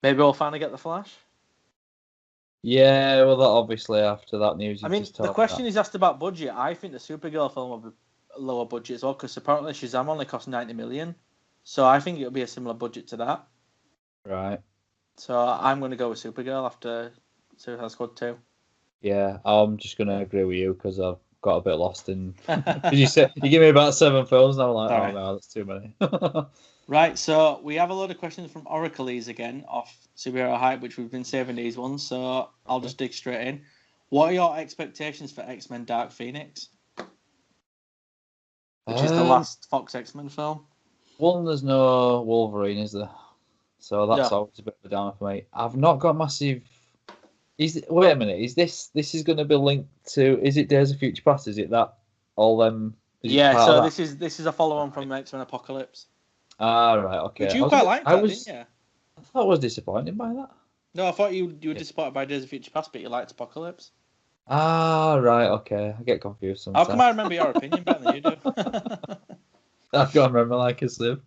maybe we'll finally get the Flash. Yeah, well, that obviously after that news I you've mean, just the told question me is asked about budget. I think the Supergirl film will be lower budget as well, because apparently Shazam only cost 90 million. So I think it'll be a similar budget to that. that. Right. So I'm going to go with Supergirl after Suicide Squad 2. Yeah, I'm just going to agree with you because I've got a bit lost in. You said you give me about 7 films, and I'm like, Sorry. oh no, that's too many. Right, so we have a load of questions from Oracles again off Superhero Hype, which we've been saving these ones, so I'll just dig straight in. What are your expectations for X-Men Dark Phoenix? Which is the last Fox X-Men film. One, there's no Wolverine, is there? So that's No. always a bit of a downer for me. I've not got massive. Wait a minute? Is this is going to be linked to? Is it Days of Future Past? Is it that all them? Yeah, so this is a follow-on from X-Men Apocalypse. Ah, right, okay. Which you quite liked that, didn't you? I thought I was disappointed by that. No, I thought you were disappointed by Days of Future Past, but you liked Apocalypse. Ah, right, okay. I get confused sometimes. How come I remember your opinion better than you do? I've got to remember like a sieve.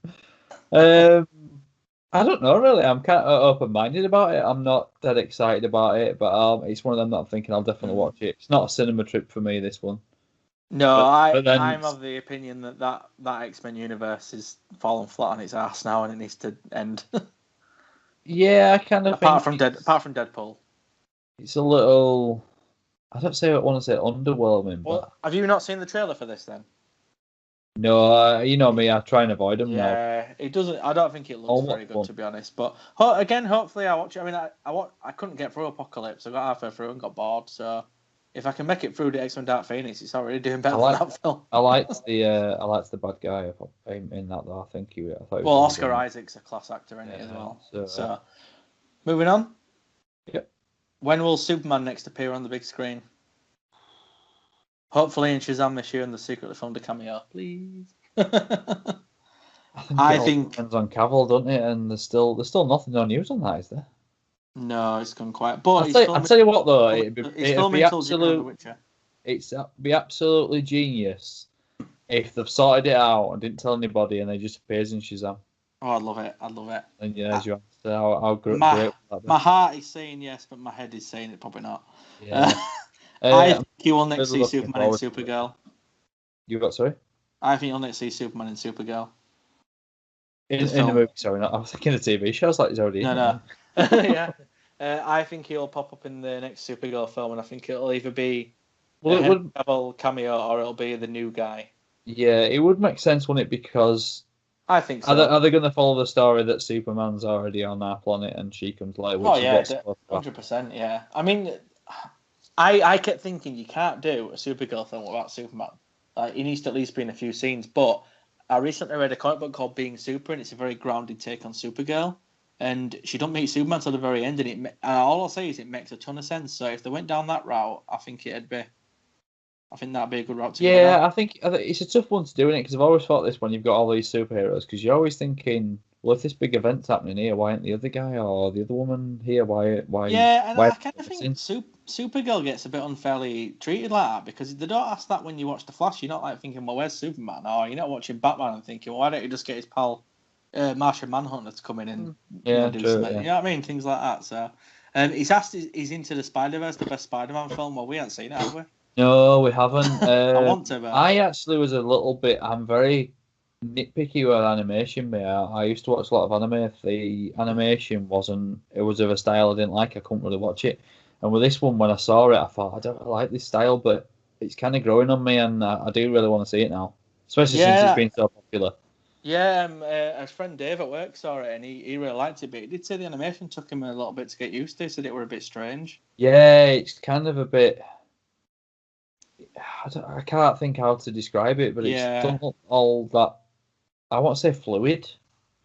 I don't know, really. I'm kind of open-minded about it. I'm not that excited about it, but it's one of them that I'm thinking I'll definitely watch it. It's not a cinema trip for me, this one. No, I'm of the opinion that X-Men universe is falling flat on its ass now, and it needs to end. Yeah, I kind of apart from Deadpool. It's a little. I want to say underwhelming. Well, but have you not seen the trailer for this then? No, you know me. I try and avoid them now. Yeah, it doesn't. I don't think it looks very good, to be honest. But again, hopefully I watch it. I mean, I couldn't get through Apocalypse. I got halfway through and got bored. So if I can make it through the X-Men Dark Phoenix, it's already doing better than that film. I liked the bad guy in that though. I think I thought. Well, Oscar Isaac's a class actor in it as well. So moving on. Yep. When will Superman next appear on the big screen? Hopefully in Shazam this year and the secretly filmed a cameo, please. I think it depends on Cavill, doesn't it? And there's still nothing no news on that, is there? No, it's gone quiet. But I'll tell you what though, it'd be absolutely genius if they've sorted it out and didn't tell anybody and they just appears in Shazam. Oh, I'd love it. And yeah, as you answer, how great my heart is saying yes, but my head is saying it probably not. Yeah. I think you will next see Superman and Supergirl. You got sorry? I think you'll next see Superman and Supergirl. In the movie, sorry, I was thinking of TV shows like he's already in. No. Yeah. I think he'll pop up in the next Supergirl film, and I think it'll either be a cameo or it'll be the new guy. Yeah, it would make sense, wouldn't it? Because I think so. Are they going to follow the story that Superman's already on our planet and she comes later? Oh yeah, 100%. Yeah, I mean, I kept thinking you can't do a Supergirl film without Superman. He needs to at least be in a few scenes. But I recently read a comic book called Being Super, and it's a very grounded take on Supergirl. And she don't meet Superman till the very end, and all I'll say is it makes a ton of sense. So if they went down that route, I think that'd be a good route to go. Yeah, I think it's a tough one to do, innit? Because I've always thought this when you've got all these superheroes, because you're always thinking, well, if this big event's happening here, why ain't the other guy or the other woman here? Why? Yeah, and I kind of think Supergirl gets a bit unfairly treated like that, because they don't ask that when you watch The Flash. You're not like thinking, well, where's Superman? Or you're not watching Batman and thinking, well, why don't you just get his pal Martian Manhunter to come in and do something? Yeah. You know what I mean? Things like that. So he's asked, he's into the Spider-Verse, the best Spider-Man film. Well, we haven't seen it, have we? No, we haven't. I want to, but I actually was a little bit. I'm very nitpicky with animation. I used to watch a lot of anime. If the animation it was of a style I didn't like, I couldn't really watch it. And with this one, when I saw it, I thought I don't like this style, but it's kind of growing on me, and I do really want to see it now, especially since it's been so popular. Yeah, a friend Dave at work saw it, and he really liked it, but he did say the animation took him a little bit to get used to. He said it were a bit strange. Yeah, it's kind of a bit. I can't think how to describe it, but it's not all that. I want to say fluid.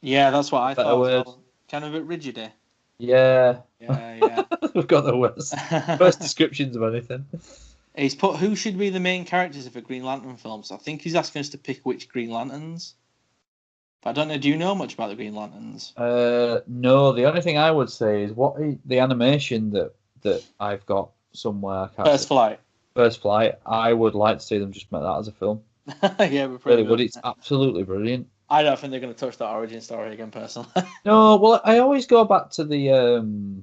Yeah, that's what I thought. Well. Kind of a bit rigid. Yeah. Yeah. We've got the worst descriptions of anything. He's put who should be the main characters of a Green Lantern film. So I think he's asking us to pick which Green Lanterns. But I don't know. Do you know much about the Green Lanterns? No. The only thing I would say is the animation that I've got somewhere. First Flight. I would like to see them just make that as a film. Yeah, we're pretty really would. It's absolutely brilliant. I don't think they're going to touch that origin story again, personally. No, well, I always go back to the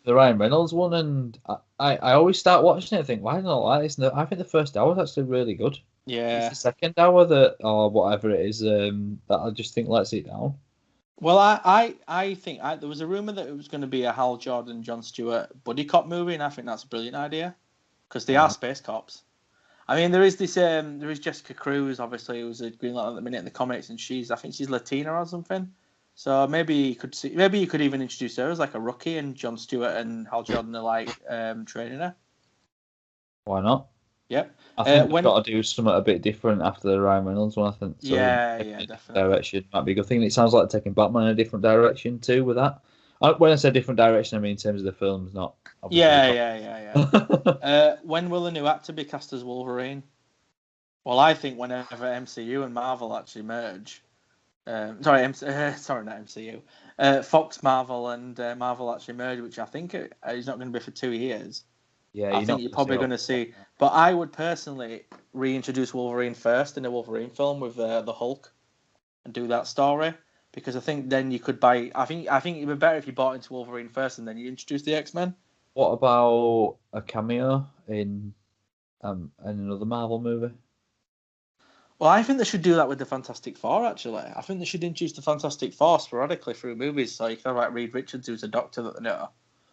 the Ryan Reynolds one, and I always start watching it and think, why do I not like this? And I think the first hour was actually really good. Yeah. It's the second hour that, or whatever it is, that I just think lets it down. Well, I think there was a rumor that it was going to be a Hal Jordan, Jon Stewart buddy cop movie, and I think that's a brilliant idea because they are space cops. I mean, there is Jessica Cruz, obviously, who's a Green Lantern at the minute in the comics, and I think she's Latina or something. So maybe you could even introduce her as like a rookie, and Jon Stewart and Hal Jordan are like training her. Why not? Yep. I think we've got to do something a bit different after the Ryan Reynolds one. I think. So yeah, definitely. Direction might be a good thing. It sounds like taking Batman in a different direction too. With that, when I say different direction, I mean in terms of the films, not. Yeah. When will a new actor be cast as Wolverine? Well, I think whenever MCU and Marvel actually merge. Sorry, not MCU. Fox, Marvel, and Marvel actually merge, which I think is not going to be for 2 years. Yeah, I think you're probably going to see. But I would personally reintroduce Wolverine first in a Wolverine film with the Hulk, and do that story, because I think then you could buy. I think it'd be better if you bought into Wolverine first and then you introduce the X-Men. What about a cameo in another Marvel movie? Well, I think they should do that with the Fantastic Four, actually. I think they should introduce the Fantastic Four sporadically through movies, so you can have like Reed Richards, who's a doctor that they know.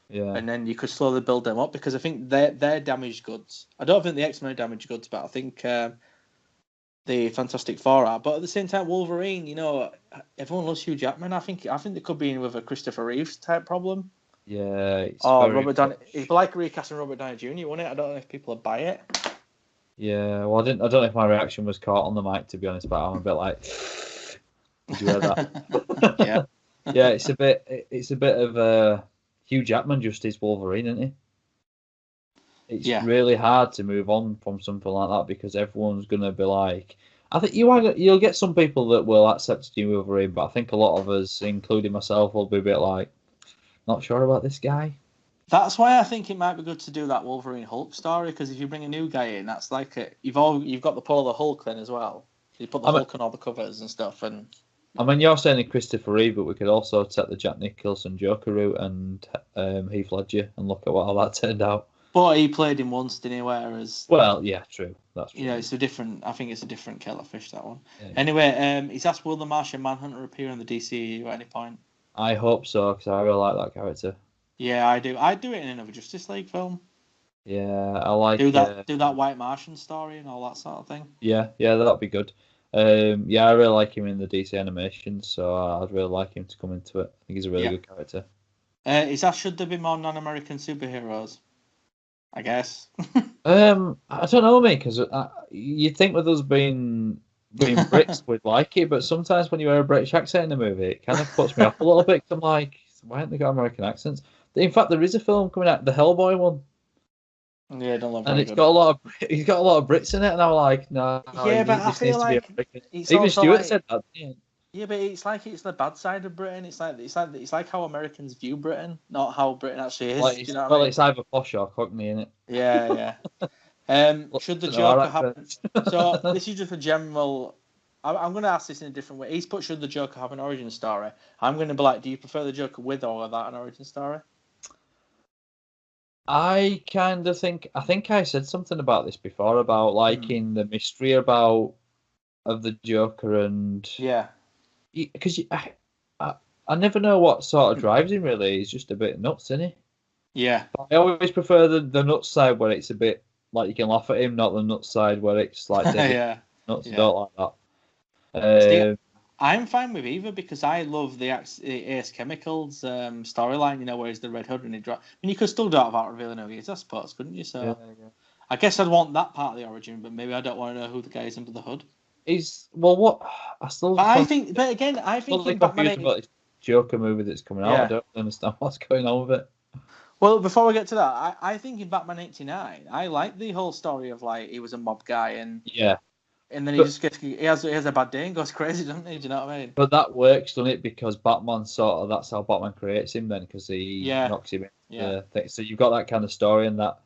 Yeah. And then you could slowly build them up, because I think they're damaged goods. I don't think the X-Men are damaged goods, but I think the Fantastic Four are. But at the same time, Wolverine, everyone loves Hugh Jackman. I think they could be in with a Christopher Reeves type problem. Yeah. Robert Downey. It'd be like recasting Robert Downey Jr., wouldn't it? I don't know if people would buy it. Yeah, well, I don't know if my reaction was caught on the mic, to be honest, but I'm a bit like, did you hear that? Yeah. Yeah, it's a bit of Hugh Jackman just is Wolverine, isn't he? It's really hard to move on from something like that, because everyone's gonna be like, I think you'll get some people that will accept new Wolverine, but I think a lot of us, including myself, will be a bit like, not sure about this guy. That's why I think it might be good to do that Wolverine Hulk story, because if you bring a new guy in, that's like you've got the pull of the Hulk then as well. You put the Hulk on all the covers and stuff, and I mean, you're saying Christopher Reeve, but we could also take the Jack Nicholson Joker route and Heath Ledger and look at how that turned out. But he played him once, didn't he? Whereas, well, yeah, true. That's true. It's a different. I think it's a different kettle of fish, that one. Yeah. Anyway, he's asked, will the Martian Manhunter appear in the DCU at any point? I hope so, because I really like that character. Yeah, I do. I'd do it in another Justice League film. Yeah, I like do that White Martian story and all that sort of thing. Yeah, that'd be good. Yeah, I really like him in the DC animation, so I'd really like him to come into it. I think he's a really good character. Is that, should there be more non-American superheroes? I guess. I don't know, mate, because you'd think with us being Brits, we'd like it, but sometimes when you hear a British accent in a movie, it kind of puts me off a little bit. I'm like, why haven't they got American accents? In fact, there is a film coming out, the Hellboy one. Yeah, don't love. And he's got a lot of Brits in it, and I'm like, no. Yeah, but I feel like even Stuart said that. Yeah, but it's like it's the bad side of Britain. It's like how Americans view Britain, not how Britain actually is. Like, do you know what I mean? It's either posh or Cockney, isn't it? Yeah. Should the Joker happen? So this is just a general. I'm going to ask this in a different way. He's put, should the Joker have an origin story? I'm going to be like, do you prefer the Joker with or without an origin story? I kind of think. I think I said something about this before about liking the mystery of the Joker, and because I never know what sort of drives him. Really, he's just a bit nuts, isn't he? Yeah. But I always prefer the nuts side where it's a bit like you can laugh at him, not the nuts side where it's like nuts. I don't like that. I'm fine with either, because I love the Ace Chemicals storyline, where he's the Red Hood and he drives. I mean, you could still do it without revealing who he is, I suppose, couldn't you? So I guess I'd want that part of the origin, but maybe I don't want to know who the guy is under the hood. I think in Batman about this Joker movie that's coming out. I don't understand what's going on with it. Well, before we get to that, I think in Batman '89, I like the whole story of like he was a mob guy and and then he has a bad day and goes crazy, doesn't he? Do you know what I mean? But that works, doesn't it? Because Batman that's how Batman creates him then, because he knocks him in. Yeah. So you've got that kind of story and that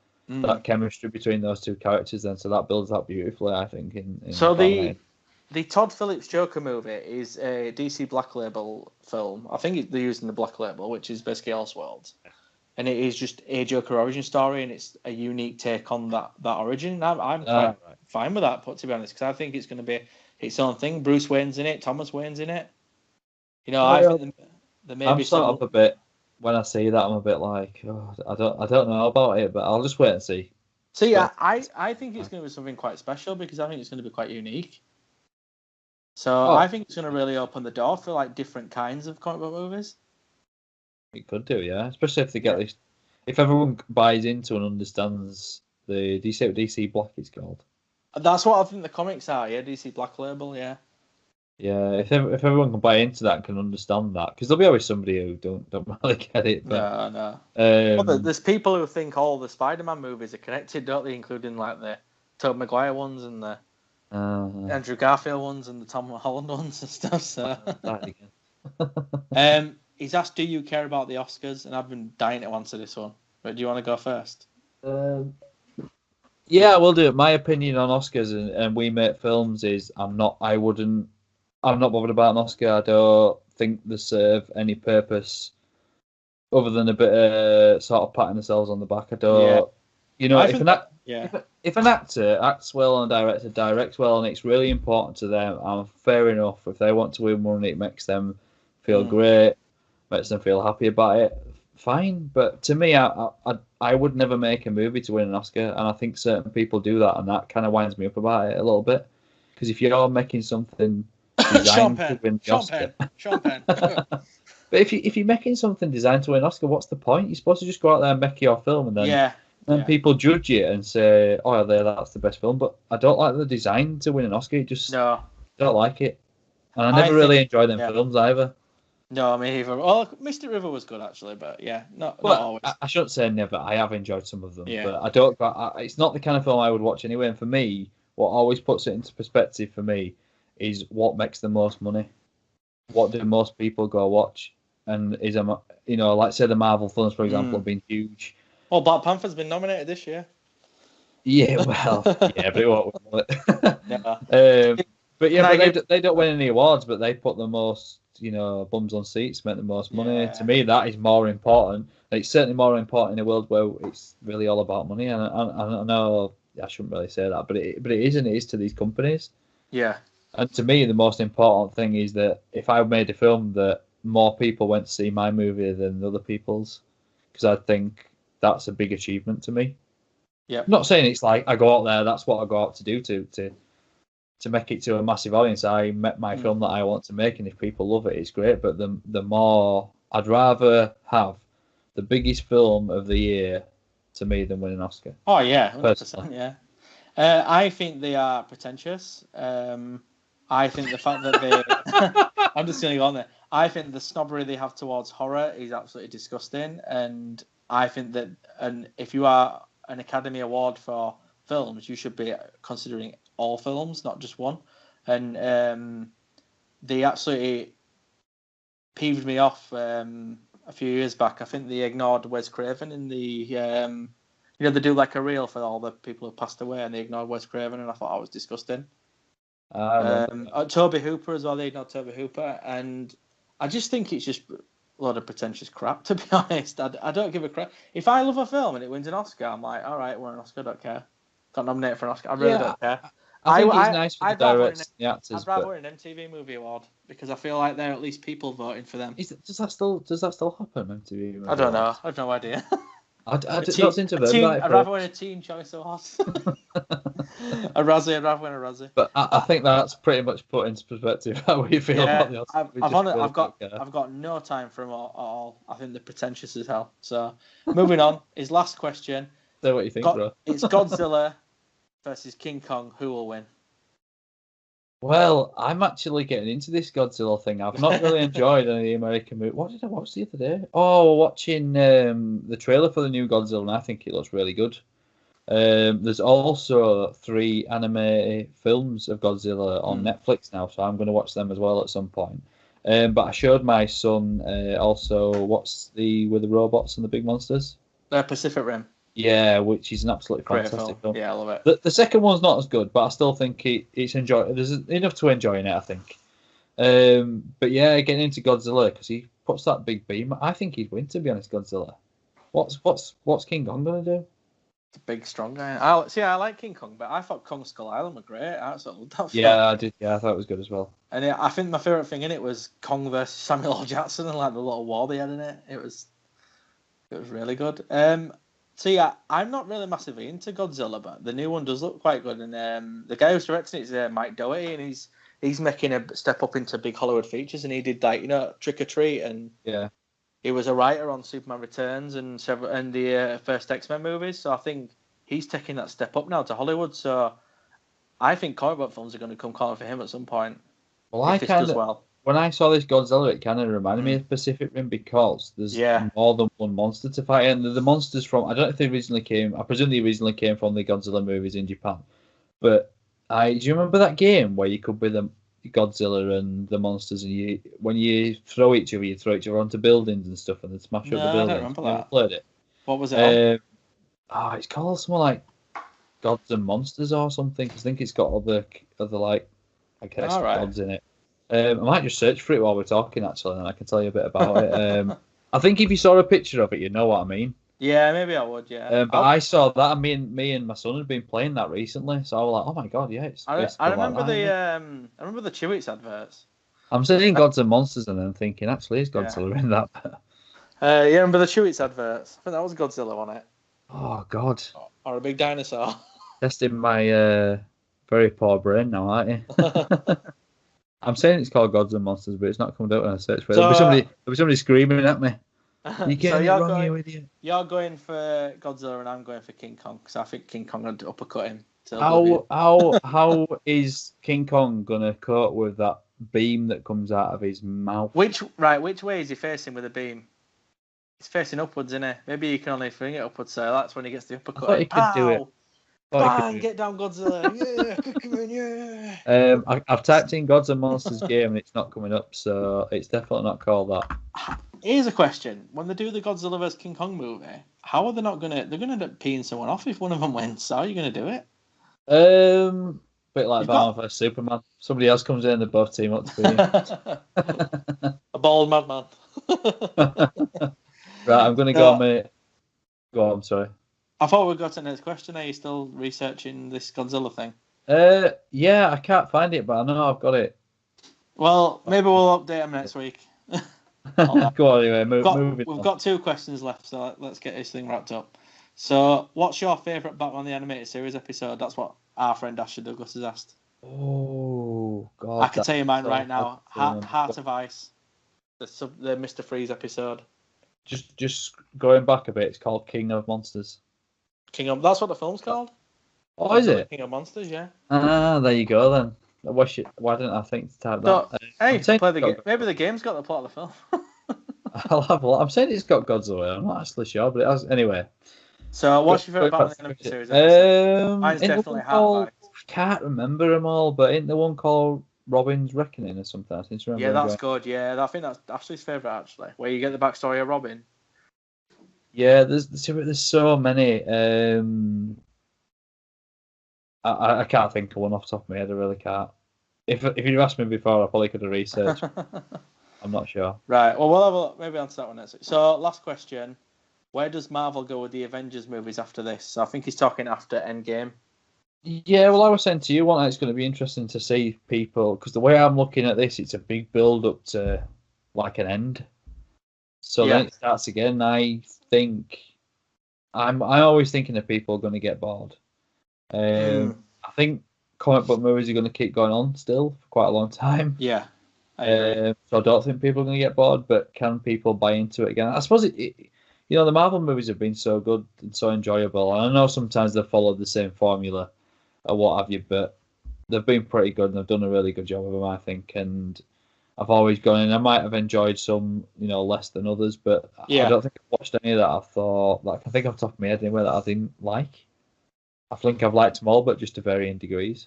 chemistry between those two characters then, so that builds up beautifully, I think. So the Todd Phillips Joker movie is a DC Black Label film. I think they're using the Black Label, which is basically Elseworlds. and it is just a Joker origin story, and it's a unique take on that origin. I'm quite fine with that, to be honest, because I think it's going to be its own thing. Bruce Wayne's in it, Thomas Wayne's in it. You know, I think there may be sort of a bit. When I see that, I'm a bit like, oh, I don't know about it, but I'll just wait and see. See, I think it's going to be something quite special because I think it's going to be quite unique. So I think it's going to really open the door for like different kinds of comic book movies. It could do, yeah. Especially if they get this, if everyone buys into and understands the DC Black is called. That's what I think the comics are, yeah. DC Black Label, yeah. Yeah, if everyone can buy into that and can understand that, because there'll be always somebody who don't really get it. But, no. Well, there's people who think all the Spider-Man movies are connected, don't they? Including like the Tobey Maguire ones and the Andrew Garfield ones and the Tom Holland ones and stuff. So, he's asked, "Do you care about the Oscars?" And I've been dying to answer this one, but do you want to go first? Yeah, we'll do it. My opinion on Oscars and we make films is I'm not bothered about an Oscar. I don't think they serve any purpose other than a bit of sort of patting themselves on the back. I don't, if an actor acts well and a director directs well and it's really important to them, fair enough. If they want to win one, it makes them feel great, makes them feel happy about it. Fine, but to me, I would never make a movie to win an Oscar, and I think certain people do that, and that kind of winds me up about it a little bit. Because if you're making something designed to win the Oscar. Sean Penn. But if you're making something designed to win an Oscar, what's the point? You're supposed to just go out there and make your film, and then people judge it and say, "Oh, that's the best film." But I don't like the design to win an Oscar. Don't like it, and I never really enjoy them films either. No, I mean either. Well, Mystic River was good actually, but not always. I shouldn't say never. I have enjoyed some of them, but I don't. It's not the kind of film I would watch anyway. And for me, what always puts it into perspective for me is what makes the most money. What do most people go watch? And like say the Marvel films, for example, have been huge. Well, Black Panther's been nominated this year. Yeah, well, but it won't win it. But they don't win any awards, but they put the most, bums on seats, make the most money. To me, that is more important. It's certainly more important in a world where it's really all about money. And I know I shouldn't really say that, but it is, and it is to these companies. Yeah. And to me, the most important thing is that if I made a film that more people went to see my movie than other people's, because I think that's a big achievement to me. Yeah. I'm not saying it's like I go out there, that's what I go out to do to make it to a massive audience. I met my film that I want to make, and if people love it, it's great. But the more, I'd rather have the biggest film of the year to me than win an Oscar. Oh yeah, 100%. Yeah. I think they are pretentious. I think the fact that they, I'm just going to go on there. I think the snobbery they have towards horror is absolutely disgusting, and I think that, and if you are an Academy Award for films, you should be considering all films, not just one. And they absolutely peeved me off a few years back. I think they ignored Wes Craven in the, they do like a reel for all the people who passed away, and they ignored Wes Craven, and I thought that was disgusting. Toby Hooper as well, they ignored Toby Hooper, and I just think it's just a lot of pretentious crap, to be honest. I don't give a crap. If I love a film and it wins an Oscar, I'm like, all right, we're an Oscar, don't care. Got nominated for an Oscar, I really don't care. I think it's nice for the directors and the actors. I'd rather win an MTV Movie Award because I feel like there are at least people voting for them. Does that still happen, MTV Movie I don't know. I have no idea. I'd rather win a Teen Choice Award. I'd rather win a Razzie. But I think that's pretty much put into perspective how we feel about the Oscars. I've got no time for them at all. I think they're pretentious as hell. So moving on, his last question. So what you think, bro? It's Godzilla versus King Kong. Who will win? Well, I'm actually getting into this Godzilla thing. I've not really enjoyed any of the American movie. What did I watch the other day? Oh, watching the trailer for the new Godzilla, and I think it looks really good. There's also 3 anime films of Godzilla on Netflix now, so I'm going to watch them as well at some point. But I showed my son also what's with the robots and the big monsters? Pacific Rim. Yeah, which is an absolutely fantastic film. Yeah, I love it. The second one's not as good, but I still think it's enjoy. There's enough to enjoy in it, I think. But yeah, getting into Godzilla because he puts that big beam. I think he'd win, to be honest, Godzilla. What's King Kong gonna do? It's a big, strong guy. I like King Kong, but I thought Kong Skull Island were great. I absolutely loved that film. Yeah, I did. Yeah, I thought it was good as well. And I think my favourite thing in it was Kong versus Samuel L. Jackson and like the little war they had in it. It was really good. So yeah, I'm not really massively into Godzilla, but the new one does look quite good. And the guy who's directing it is Mike Dougherty, and he's making a step up into big Hollywood features. And he did Trick or Treat, and he was a writer on Superman Returns and the first X-Men movies. So I think he's taking that step up now to Hollywood. So I think comic book films are going to come calling for him at some point. Well, when I saw this Godzilla, it kind of reminded me of Pacific Rim because there's more than one monster to fight, and the monsters from I don't know if they originally came. I presume they originally came from the Godzilla movies in Japan. But do you remember that game where you could be the Godzilla and the monsters, and when you throw each other onto buildings and stuff, and then smash up the buildings? I don't remember that. You played it? What was it? It's called something like Gods and Monsters or something. I think it's got other like I guess gods in it. I might just search for it while we're talking, actually, and I can tell you a bit about it. I think if you saw a picture of it, you know what I mean. Yeah, maybe I would, yeah. But I saw that, and me and my son had been playing that recently, so I was like, oh my god, yeah, it's I remember I remember the Chewits adverts. I'm saying Gods and Monsters, and then thinking, actually, is Godzilla in that? Remember the Chewits adverts? I think that was Godzilla on it. Oh, God. Or a big dinosaur. Testing my very poor brain now, aren't you? I'm saying it's called Gods and Monsters, but it's not coming out when I search for it. There'll be somebody screaming at me. You're getting it wrong, you idiot. You're going for Godzilla and I'm going for King Kong, because I think King Kong would uppercut him. How is King Kong going to cope with that beam that comes out of his mouth? Which way is he facing with a beam? He's facing upwards, isn't he? Maybe you can only fling it upwards, so that's when he gets the uppercut. I thought he could do it. Bang! Get down, Godzilla! Yeah, come in, yeah. I've typed in Gods and Monsters game and it's not coming up, so it's definitely not called that. Here's a question: when they do the Godzilla vs King Kong movie, how are they not gonna? They're gonna end up peeing someone off if one of them wins. So how are you gonna do it? Bit like Batman vs Superman. Somebody else comes in and they both team up to be a bald madman. Right, I'm gonna go on, mate. Go on, sorry. I thought we got to the next question. Are you still researching this Godzilla thing? Yeah, I can't find it, but I know I've got it. Well, maybe we'll update them next week. Go on, anyway. We've got 2 questions left, so let's get this thing wrapped up. So, what's your favourite Batman the Animated Series episode? That's what our friend Asher Douglas has asked. Oh, God. I can tell you mine right now. Heart of Ice. The Mr. Freeze episode. Just going back a bit, it's called King of Monsters. That's what the film's called? Oh, is it? King of Monsters, yeah. Ah, there you go then. Why didn't I think to type that? Hey, play the game. Maybe the game's got the plot of the film. I'll have a lot. I'm saying it's got Godzilla. I'm not actually sure, but it has. Anyway. So, what's your favourite Batman Animated Series episode? Mine's definitely Heart of Ice. I can't remember them all, but ain't the one called Robin's Reckoning or something? I seem to remember. Yeah, that's good. Yeah, I think that's Ashley's favourite, actually, where you get the backstory of Robin. Yeah, there's so many. I can't think of one off the top of my head. I really can't. If you'd asked me before, I probably could have researched. I'm not sure. Right. Well, we'll have a look. Maybe answer that one next week. So, last question: where does Marvel go with the Avengers movies after this? So I think he's talking after Endgame. Yeah, well, I was saying to you one night it's going to be interesting to see people, because the way I'm looking at this, it's a big build up to like an end. So then it starts again. I think I'm always thinking that people are going to get bored. I think comic book movies are going to keep going on still for quite a long time. Yeah. So I don't think people are going to get bored, but can people buy into it again? I suppose the Marvel movies have been so good and so enjoyable. And I know sometimes they've followed the same formula or what have you, but they've been pretty good and they've done a really good job of them, I think. And I've always gone in. I might have enjoyed some, less than others, but I don't think I've watched any that I thought, like, I think off the top of my head anyway, that I didn't like. I think I've liked them all, but just to varying degrees.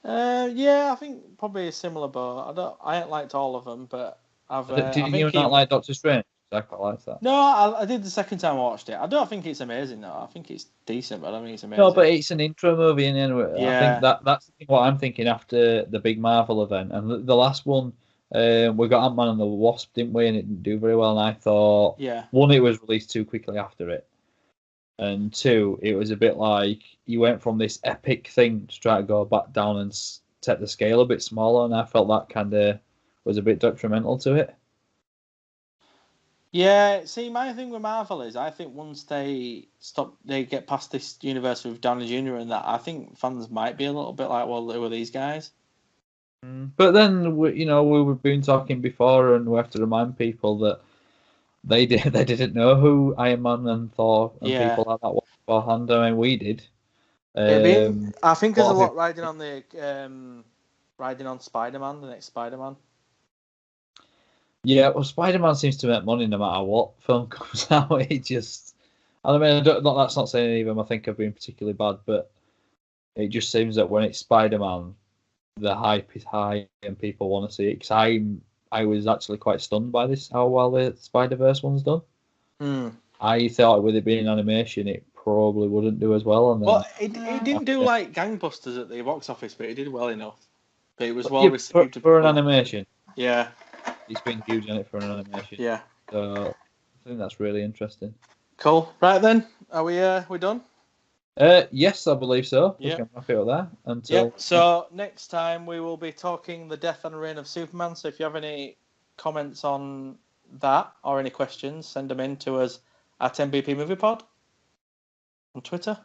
Yeah, I think probably a similar boat. I ain't liked all of them, but I've. Did you not like Doctor Strange? I quite like that. No, I did the second time I watched it. I don't think it's amazing though. I think it's decent, but I don't think it's amazing. No, but it's an intro movie anyway. Yeah. I think that's what I'm thinking after the big Marvel event, and the last one We got Ant-Man and the Wasp, didn't we? And it didn't do very well. And I thought, one, it was released too quickly after it, and two, it was a bit like you went from this epic thing to try to go back down and set the scale a bit smaller, and I felt that kind of was a bit detrimental to it. Yeah, see, my thing with Marvel is I think once they get past this universe with Downey Jr. and that, I think fans might be a little bit like, well, who are these guys? But then, we've been talking before, and we have to remind people that they didn't know who Iron Man and Thor and people like that were beforehand. I mean, we did. I think there's a lot riding on Spider-Man, the next Spider-Man. Yeah, well, Spider-Man seems to make money no matter what film comes out. It just, I mean, that's not saying any of them I think have been particularly bad, but it just seems that when it's Spider-Man, the hype is high and people want to see it. Because I was actually quite stunned by this, how well the Spider-Verse one's done. I thought with it being animation, it probably wouldn't do as well. And then, well, it didn't do like gangbusters at the box office, but it did well enough. But it was well received for an animation. Yeah. It's been huge on it for an animation. Yeah. So I think that's really interesting. Cool. Right then, are we done? Yes, I believe so. Yeah. We can wrap it up there. Until So next time we will be talking the death and reign of Superman. So if you have any comments on that or any questions, send them in to us at MBP Movie Pod on Twitter.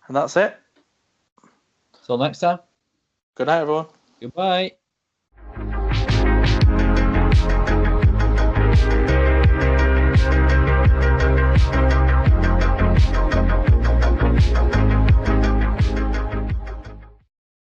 And that's it. Till next time. Good night, everyone. Goodbye.